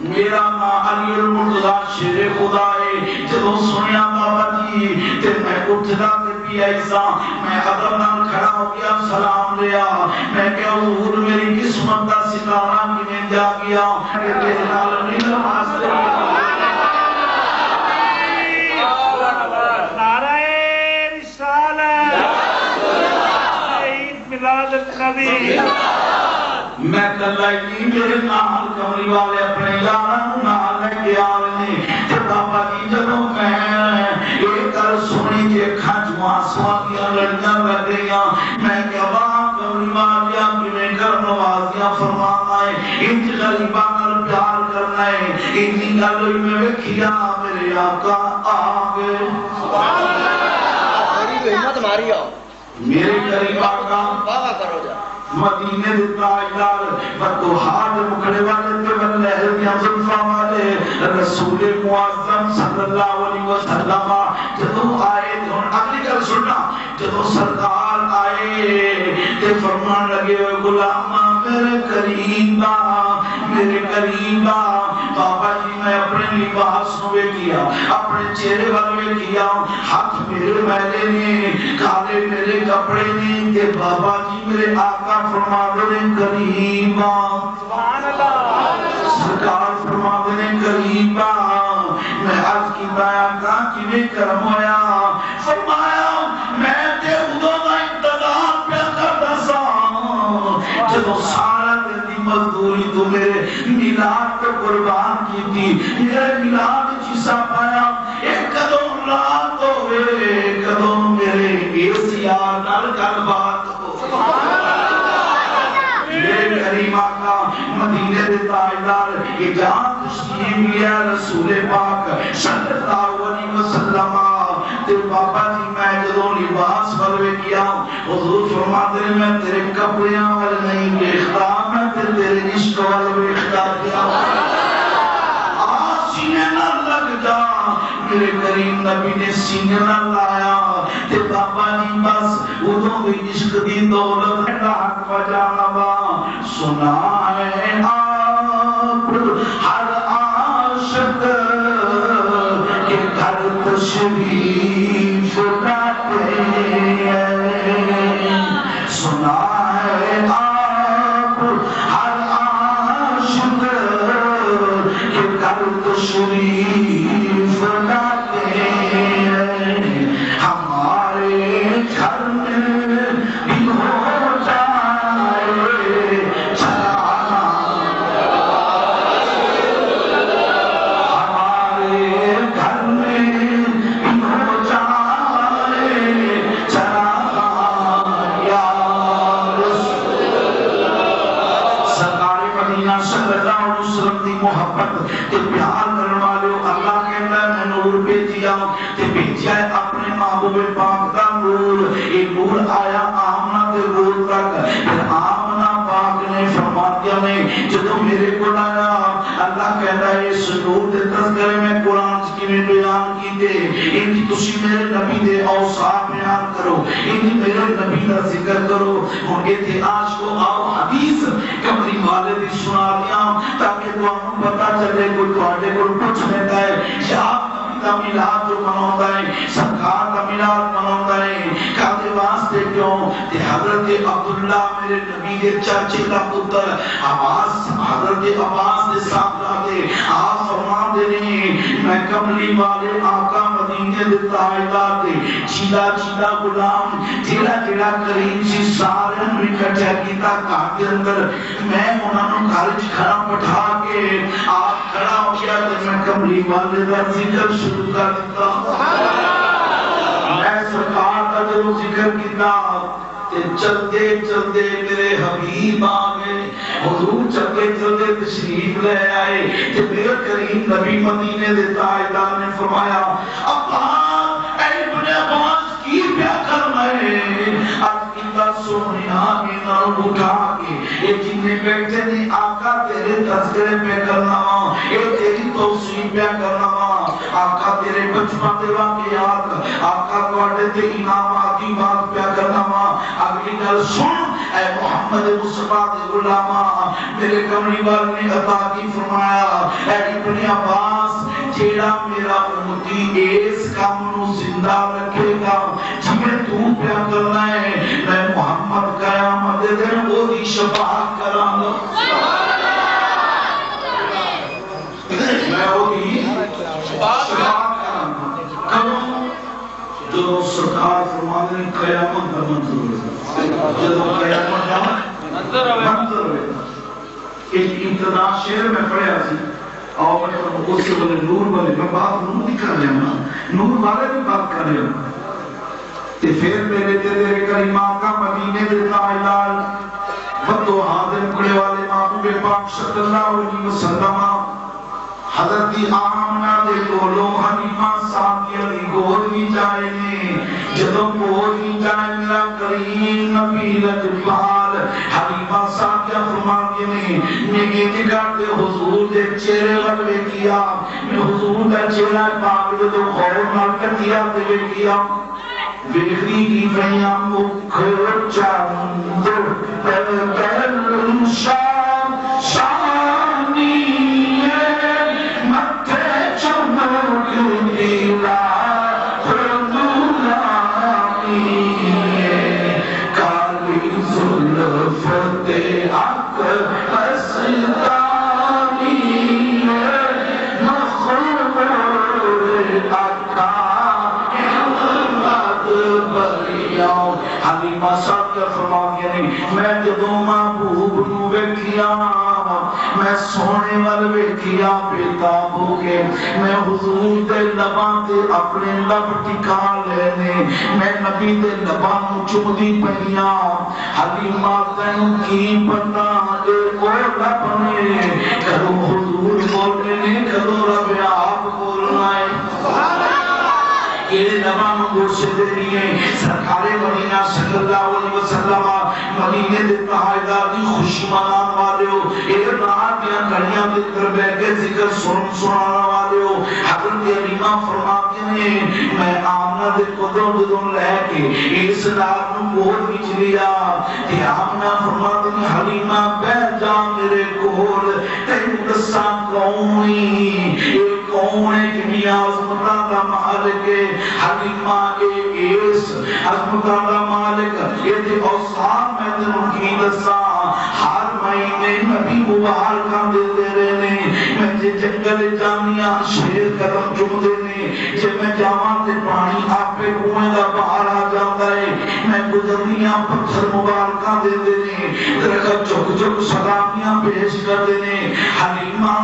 میرا نام علی المرتضی شیر خدا ہے جدوں سنیا بابا جی تے میں اٹھدا تے پی ایسا میں ادب نال کھڑا ہو گیا سلام لیا میں کہ حضور میری قسمت دا ستارہ کیویں جا گیا تیرے نال نہیں نماز میں کلا ہی میرے نال کمری والے اپنے یاراں نال لے کے آ رہے تے بابا جی جدوں میں یہ کر سونی جے کھجواں سواں لڑیاں لگ گئیاں میں کہ واہ کمری والے کیویں کر نوازیاں فرمانا ہے انج غریباں نال پیار کرنا ہے اتنی گل ہوئی میں ویکھیا میرے آقا آ گئے سبحان اللہ بڑی ہمت ماری آ میرے قریب آقا واہ کرو جا مدینے دے تاجدار بدوہات مکڑے والے تے لہر دی زلفاں والے رسول معظم صلی اللہ علیہ وسلم جدوں آئے تے ہن اگلی گل سننا جدوں سرکار آئے تے فرمان لگے غلام میرے قریب بابا جی میں اپنے لباس نو ویکھیا اپنے چہرے ول ویکھیا ہاتھ میرے میلے نے کالے میرے کپڑے نے تے بابا جی میرے آقا فرماتے ہیں قریبا سبحان اللہ سرکار فرماتے ہیں قریبا میں عرض کی بیان کا کیویں کرم ہویا فرمایا میں تے اودوں دا انتظار پیا کردا سا جدوں سارا دن دی مزدوری تو میرے میلاد تے قربان کیتی میرے میلاد وچ حصہ پایا ایک کدوں رات ہوئے کدوں میرے اس یار نال گل بات ہو سبحان اللہ میرے کریم آقا مدینے دے تاجدار یہ جان تشریف لیا رسول پاک صلی اللہ علیہ وسلم تے بابا جی میں جدوں لباس ول کیا حضور فرماتے ہیں میں تیرے کپڑیاں ول نہیں دیکھتا میں تیرے عشق ول دیکھتا کیا آ سینے نہ لگ جا میرے کریم نبی نے سینے نہ لایا تے بابا جی بس ادھوں بھی عشق دی دولت دا حق بجاوا سنا ہے آپ ہر عاشق کے گھر تشریف لاتے ہیں سنا ہے آپ ہر عاشق کے گھر تشریف لاتے ہیں ہمارے گھر میں بھی ہو جائے چراغاں ہمارے گھر میں بھی ہو جائے چراغاں یا سرکار مدینہ صلی اللہ علیہ وسلم دی محبت تے پیار کرنے والے اللہ کہتا ہے میں نور بھیجیا تے بھیجیا ہے اپنے محبوب پاک دا نور یہ نور آیا آمنہ دے گول تک پھر آمنہ پاک نے فرما دیا میں جدو میرے کو آیا اللہ کہتا ہے اس نور دے تذکرے میں قرآن کی میں بیان کی دے انہی تسی میرے نبی دے اوصاف بیان کرو انہی میرے نبی دا ذکر کرو ان کے تھے آج کو آؤ حدیث کمری والے بھی سنا دیا تاکہ تو ہم پتا چلے کوئی تواڈے کو پوچھ لیتا ہے کہ آپ کا میلاد جو مناتا ہے سرکار کا میلاد مناتا ہے کہتے واسطے کیوں کہ حضرت عبداللہ میرے نبی کے چاچے کا پتر عباس حضرت عباس نے صاحب دے آپ فرمان دے نہیں میں کملی والے آقا مدینے دے تائیدار دے چیلا چیلا غلام جیلا جیلا کریم سی سارے نوی کٹھا کیتا کہاں کے اندر میں انہوں کارج کھڑا پٹھا کے آپ کھڑا ہو گیا تو میں کملی والے دا ذکر شروع کر دیتا میں سرکار کا جو ذکر کیتا چلتے چلتے میرے حبیب آگئے حضور چلتے چلتے تشریف لے آئے کہ میرے کریم نبی مدینے دے تائیدار نے فرمایا عباس اے ابن عباس کی پیا کر میں اب اتنا سونی آگے نہ اٹھا کے یہ جنہیں بیٹھے نہیں آقا تیرے تذکرے پہ کرنا یہ تیری توصیف پہ کرنا آقا تیرے بچپن دے واقعات آقا کوڑے تے انعاماتی بات پہ کرنا اگلی گل سن اے محمد مصطفیٰ دے غلامہ میرے کملی والے نے عطا کی فرمایا اے ابن عباس جیڑا میرا امتی اس کام نو زندہ رکھے گا جمیں تو پیا کرنا ہے میں محمد قیامت دن وہ دی شفاعت کرام گا میں وہ دی شفاعت کرام گا کروں جو سرکار فرمانے قیامت کا منظور ہے جدو قیامت کا منظور ہے ایک ابتدا شعر میں پڑھیا سی اور اس سے بولے نور والے میں بات نور نہیں کر رہا ہوں نور والے بھی بات کر رہے ہوں تے پھر میرے تیرے کریمہ کا مدینے دے تائیدار بدو حاضر کڑے والے محبوب پاک صلی اللہ علیہ وسلم حضرت آمنہ دے گولوں حلیمہ ساکیہ دی گول بھی جائے نے جدوں گول بھی جائے میرا کریم نبی لجبال حلیمہ ساکیہ فرماتے نے نگے نگاہ دے حضور دے چہرے لگے کیا میں حضور دے چہرہ پاک دے تو خور مار کر دیا دے کیا ویخری کی فیاں مکھ چاند پر شام شانی حلیمہ صاحب کیا فرما گیا نہیں میں جدوں محبوب نو ویکھیا میں سونے وال ویکھیا بیتاب ہو کے میں حضور دے لباں تے اپنے لب ٹکا لینے میں نبی دے لباں نو چمدی پئیاں حلیمہ تینوں کی پتا اے او لب نے کرو حضور بولنے نے کرو رب آپ بولنا ہے یہ نوان گوشے دے لیے سرکار مدینہ صلی اللہ علیہ وسلم مدینے دے تحائیدار دی خوشی منان والے ہو، ایک نات دیا کڑیاں دے کر بے کے ذکر سنانا والے ہو۔ حضرت علیمہ فرماتے ہیں میں آمنہ دے قدروں دن رہ کے اس رات نو بہت بچ لیا کہ آمنہ فرماتے ہیں حلیمہ بیٹھ جا میرے کول تینو دسا کوئی ایک کون ہے کہ عظمتاں دا مالک ہے حلیمہ اس عظمتاں دا مالک یہ تے اوصاف میں تینوں کی دسا ہر مہینے نبی مبارکاں دے رہے نے میں جے جنگل جانیاں شیر قدم چم دے نے جے میں جاواں تے پانی آپے کنویں دا باہر آ جاندا ہے میں گزرنیاں پتھر مبارکاں دے نے درخت چک چک سلامیاں پیش کر دے نے حلیمہ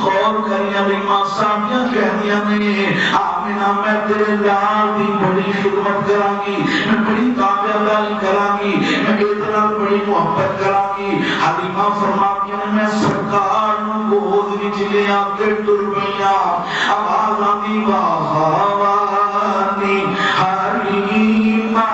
غور کری حلیمہ سامیاں کہنیاں نے آمینہ میں تیرے لال دی بڑی خدمت کراں گی میں بڑی تابعداری کراں گی میں اتنا بڑی محبت کراں گی۔ حلیمہ فرماتی ہیں میں سرکار نو گود وچ لے آ کے ٹر پیا آواز آندی واہوانی حلیمہ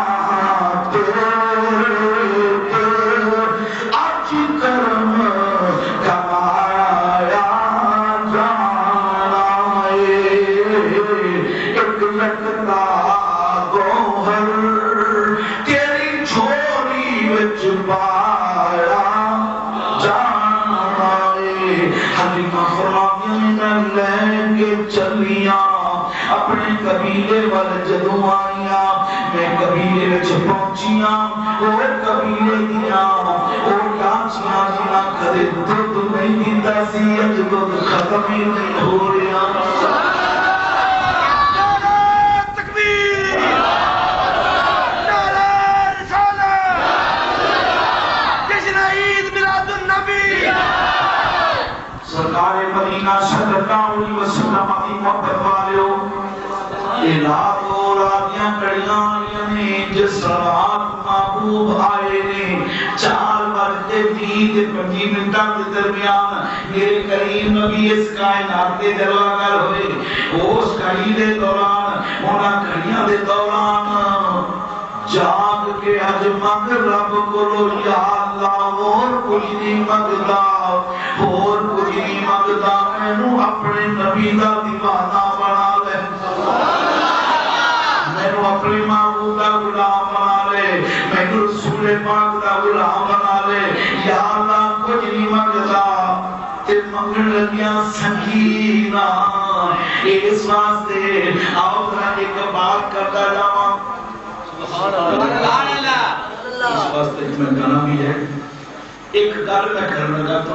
اپنے قبیلے والے جدوں آئیاں میں قبیلے وچ پہنچیاں او قبیلے دیاں او ڈانچیاں جنہاں کدے دودھ نہیں دیندا سی اج دودھ ختم ہی نہیں ہو رہا۔ تکبیر نعرہ رسالت جشن عید میلاد النبی سرکار مدینہ صلی اللہ علیہ وسلم کی محبت والو رات و راتیاں کڑیاں آئیاں نے جس رات محبوب آئے نے 4:20 کے درمیان میرے کریم نبی اس کائنات کے جلوگر ہوئے اس کڑی دے دوران انہاں کڑیاں دے دوران جاگ کے اج منگ رب کو یا اللہ اور کچھ نہیں منگتا اور کچھ نہیں منگتا مینوں اپنے نبی دا دیوانہ بنا لے مینوں اپنے معبود دا غلام بنا لے مینوں رسول پاک دا غلام بنا لے یا اللہ کچھ نہیں منگتا تے منگن لگیاں سکینہ اس واسطے آؤ ذرا ایک بات کرتا جاواں اس واسطے میں گانا بھی ہے ایک گل میں کرنا لگا تو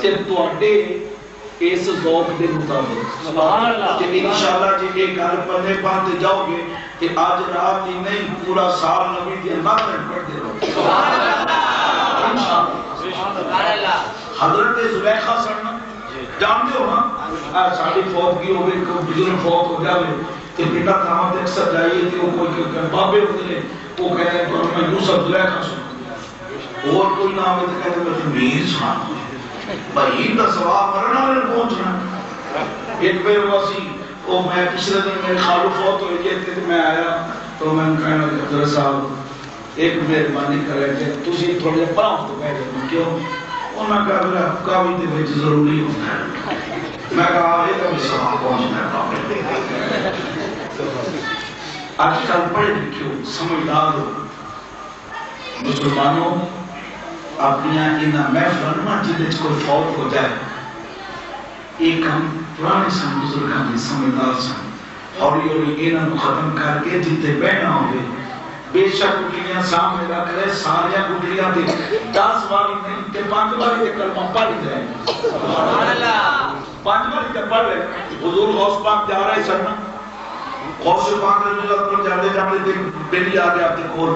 صرف تواڈے اس ذوق دے مطابق سبحان اللہ کہ انشاءاللہ جی یہ گل پڑھنے پاتے جاؤ گے کہ آج رات ہی نہیں پورا سال نبی دی نعت پڑھتے رہو سبحان اللہ انشاءاللہ۔ حضرت زلیخا سن جانتے ہو نا ساڈی فوتگی ہوے کوئی بزرگ فوت ہو جاوے کہ بیٹا تھاواں تے اکثر جائیے تے کوئی بابے ہوندے نے وہ کہتے ہیں تو میں یوسف زلیخا سن اور کوئی نام ہے تو کہتے ہیں میں میر سن بھائی دا ثواب مرنا والے پہنچنا۔ ایک بار وہ سی وہ میں پچھلے دن میرے خالو فوت ہوئے کہتے تھے میں آیا تو میں کہنا کہ حضرت صاحب ایک مہربانی کرے کہ تسی تھوڑے پراں تو کہہ دیں کیوں انہوں نے کہا میرا کاوی دے وچ ضروری ہوتا ہے میں کہا یہ تو ثواب پہنچنا ہے۔ آج کل پڑھے لکھو سمجھدار ہو مسلمانوں اپنی انہاں محفل میں جس کوئی فوت ہو جائے ایک ہم پرانے سن بزرگاں دی سمجھدار سن ہولی ہولی انہاں کو ختم کر کے جتے بہنا ہوئے بے شک گٹلیاں سامنے رکھ رہے ساریاں گٹلیاں تے 10 والی نہیں تے 5 والی تے کلمہ پڑھ رہے سبحان اللہ 5 والی تے پڑھ رہے حضور غوث پاک جا رہے سن غوث پاک رضی اللہ پر جاتے جاتے تے بیلی آ گیا تے کول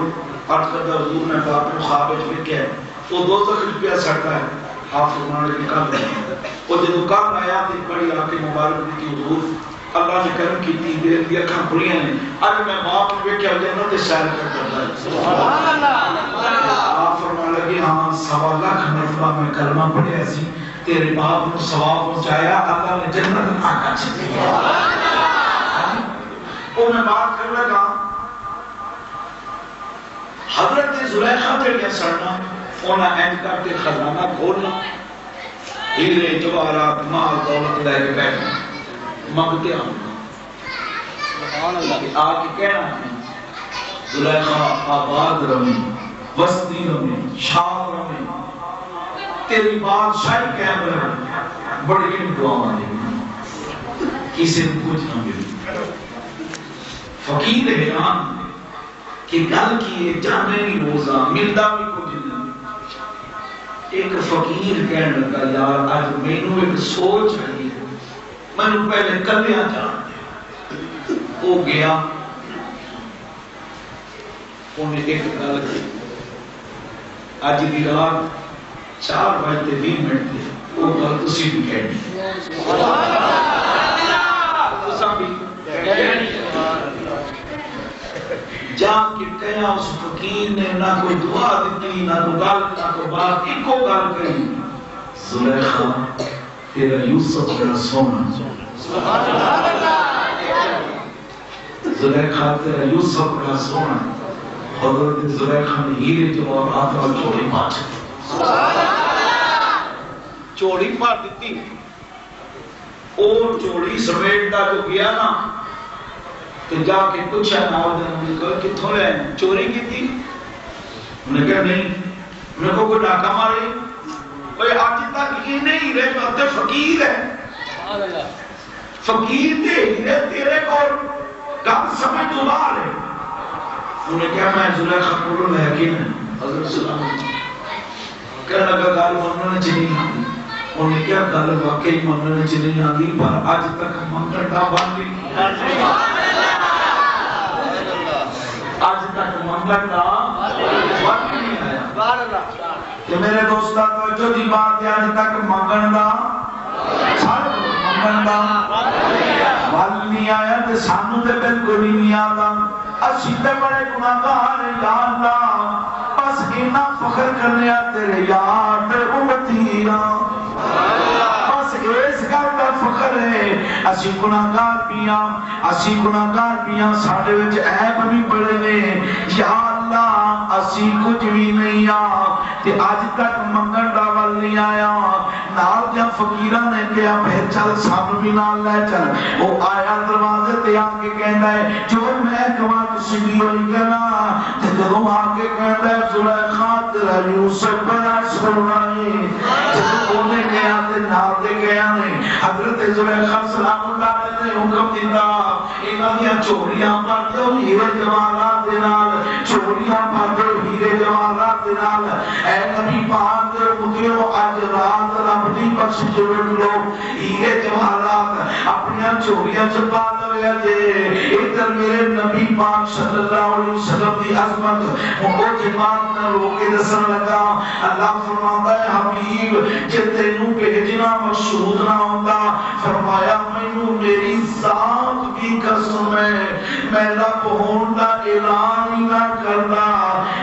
عرض کرتا حضور نے باپ کو خواب وچ ویکھیا وہ دوزخ وچ پیا سڑتا ہے آپ فرمانے لگے کل وہ جدوں کل آیا تے بڑی آ کے مبارک دی حضور اللہ نے کرم کیتی دیر دی اکھاں کھلیاں نے اج میں باپ کو ویکھیا جنت تے سیر کردا ہے سبحان اللہ آپ فرمانے لگے ہاں 1.25 لاکھ مرتبہ میں کلمہ پڑھیا سی تیرے باپ کو ثواب پہنچایا اللہ نے جنت عطا کر دی سبحان اللہ وہ وہ میں بات کر لگا حضرت زلیخا جڑیاں سڑنا انہاں اینج کر کے خزانہ کھولنا ہیرے جواہرات مال دولت لے کے بیٹھنا منگتے آنا سبحان اللہ آ کے کہنا زلیخا آباد رہے وسطی رہے شاد رہے تیری بادشاہی قائم رہے بڑی دعا دے کسی نے کچھ نہ ملی فقیر حیران کہ گل کی جانے نہیں روزہ ملتا بھی کچھ نہیں ایک فقیر کہنے لگا یار آج مینوں ایک سوچ رہی ہے میں پہلے کلیاں جان وہ گیا انہیں ایک گل کی اج دی رات 4 بجے 20 منٹ تھی وہ گل تسی بھی کہنی تساں بھی کہنی جا کے کہا اس فقیر نے نہ کوئی دعا دیتی نہ کوئی گل نہ کوئی بات ایکو گل کہی زلیخا تیرا یوسف بڑا سونا سبحان اللہ زلیخا تیرا یوسف بڑا سونا حضرت زلیخا نے ہیرے جواہرات اور چوڑی پا چوڑی پا دیتی اور چوڑی سمیٹتا جو گیا نا تو جا کے پوچھا ناودن کو کتھوں ہے چوری کی تھی انہوں نے کہا نہیں میرے کو کوئی ڈاکہ مارے کوئی آج تک یہ نہیں رہے تو فقیر ہے فقیر دے ہیرے تیرے کو گل سمجھ تو بار ہے انہوں نے کہا میں زلیخا کو لے کے حضرت سلام کہنے لگا گل مننے چ نہیں آتی انہوں نے کیا گل واقعی مننے چ نہیں آتی پر آج تک منگڑا بن گئی آج تک منگڑا بن نہیں آیا کہ میرے دوستہ توجہ دی بات ہے آج تک منگڑا منگڑا بن نہیں آیا تے سانو تے بالکل نہیں آتا اسی تے بڑے گناہگار ہیں یا اللہ بس اتنا فخر کرنے تیرے یار تے امتیاں بس اس گل کا فخر ہے اسی گناہگار پیاں ساڈے وچ عیب بھی بڑے نے یا اللہ اسی کچھ بھی نہیں تے اج تک منگن دا ول نہیں آیا نال جا فقیراں نے کہا پھر چل سانو بھی نال لے چل وہ آیا دروازے تے آ کے کہندا ہے جو میں کہاں تسی بھی ہوئی کہنا تے جدوں آ کے کہندا ہے زلیخا تیرا یوسف بڑا سونا ہے جدوں اونے کہا تے نال دے گیا نے حضرت زلیخا سلام اللہ علیہ نے حکم دیتا انہاں دی چوریاں پڑھ دو ہیرے جواہرات دے نال چوریاں پڑھ دو ہیرے جواہرات دے نال اے نبی پاک دے پترو اج رات رب دی بخش جوڑ لو ہیرے جواہرات اپنی چوریاں چھپا لو جے ادھر میرے نبی پاک صلی اللہ علیہ وسلم دی عظمت وہ جماعت نہ روکے دسن لگا اللہ فرماتا ہے حبیب جے تینوں بھیجنا مقصود نہ ہوتا فرمایا مینوں میری ذات کی قسم ہے میں رب ہون دا اعلان ہی نہ کردا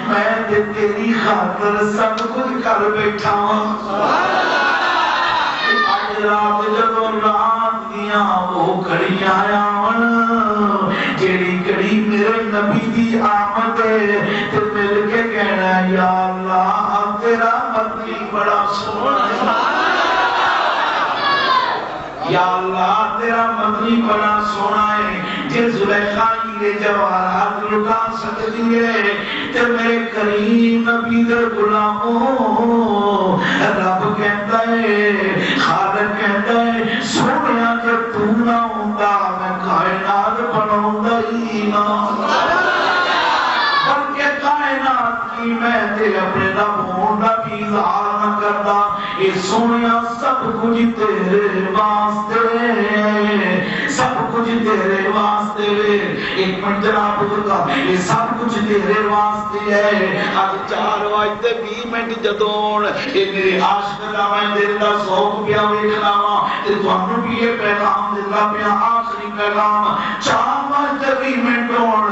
میں تے تیری خاطر سب کچھ کر بیٹھا اج رات جدوں رات دیاں وہ کڑیاں آون جیڑی کڑی میرے نبی دی آمد تے مل کے کہنا یا اللہ تیرا مدنی بڑا سونا یا اللہ تیرا مدنی بڑا سونا ہے جے زلیخا ہیرے جواہرات لٹا سکتی ہے تے میرے کریم نبی دے غلاموں رب کہتا ہے خالق کہتا ہے سونیا کہ تو نہ ہوندا میں کائنات بناوندا ہی نہ بلکہ کائنات کی میں تے اپنے رب ہون دا بھی اظہار نہ کردا اے سونیا سب کچھ تیرے واسطے سب کچھ تیرے واسطے ایک منٹ جناب بزرگا یہ سب کچھ تیرے واسطے ہے اب 4 بجے 20 منٹ جدوں اے میرے عاشق دا میں دل دا سوگ پیا ویکھنا وا تے تانوں بھی یہ پیغام دتا پیا آخری پیغام 4 بجے 20 منٹ ہون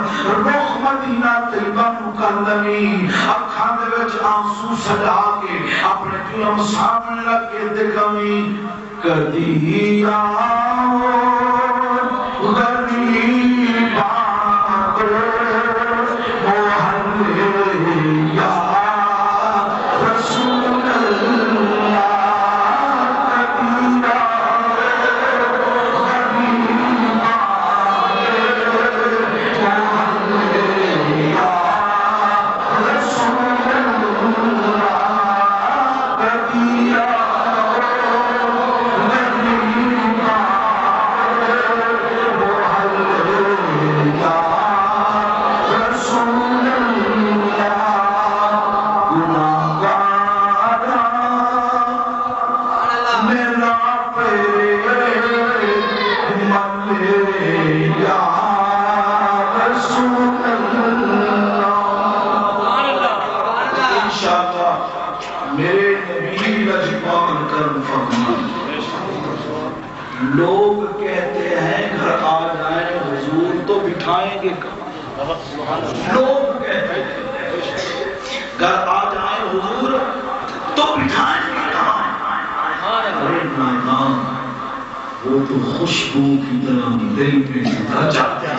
رخ مدینہ طیبہ مکلمی اکھاں دے وچ آنسو سجا کے اپنے جرم سامنے رکھ کے دکھاویں کدی آؤ غریبا لوگ کہتے ہیں گھر آ جائیں حضور تو بٹھائیں گے کہاں؟ لوگ کہتے ہیں گھر آ جائیں حضور تو بٹھائیں گے کہاں؟ ارے نانا وہ تو خوشبو کی طرح دل میں اتر جاتے ہیں،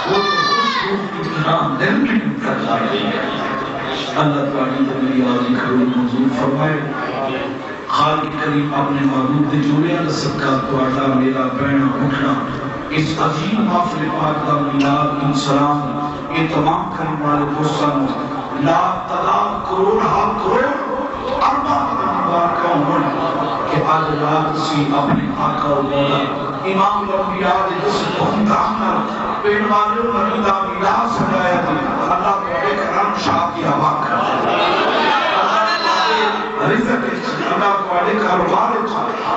وہ تو خوشبو کی طرح دل میں اتر جاتے ہیں۔ اللہ تعالی تبلی آجی کھڑو منظور فرمائے۔ خالق کریم اپنے معبود دے جوڑے صدقہ تواڈا میرا بہنا اٹھنا اس عظیم محفل پاک دا میلاد انسلام یہ تمام کرنے والے دوستان لاکھ تعداد کروڑ ہاتھ کروڑ ارباں مبارکہ ہوں کہ آج رات سی اپنے آقا و مولا امام الانبیاء دے جس بہندان پین والے مرید میلاد سجایا تھا۔ اللہ تعالی کرم شاہ کی ہوا کر رزق اللہ تعالی کاروبار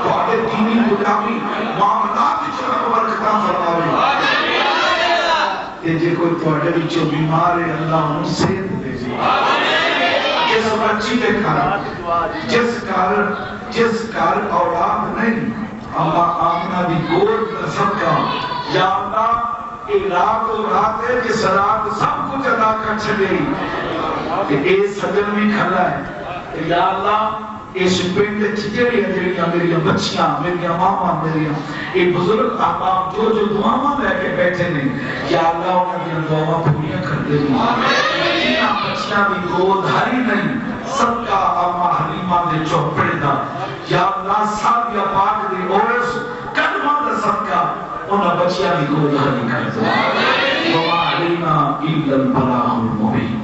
تعالی دینی دنیاوی معاملات شرف برکتاں فرماوے۔ کہ جے کوئی تواڈے وچوں بیمار ہے اللہ انہوں صحت دے دے۔ جس بچی دے جس کار اولاد نہیں اما آمنہ دی گود دا صدقہ یا اللہ ایک رات و رات ہے جس رات سب کچھ ادا کر چھلے کہ اے سجن میں کھلا ہے یا اللہ اس پنڈ چجڑی جڑیاں میری بچیاں میری ماما میری یہ بزرگ احباب جو دعاواں لے کے بیٹھے نے یا اللہ انہاں دی دعاواں پوریاں کر دے جنہاں بچیاں دی گود ہری نہیں صدقہ اما حلیمہ دے چوپڑے دا یا اللہ سادیہ پاک دی عورس قدمہ دا صدقہ انہاں بچیاں دی گود ہری کر دے وما علینا الا البلاغ المبین۔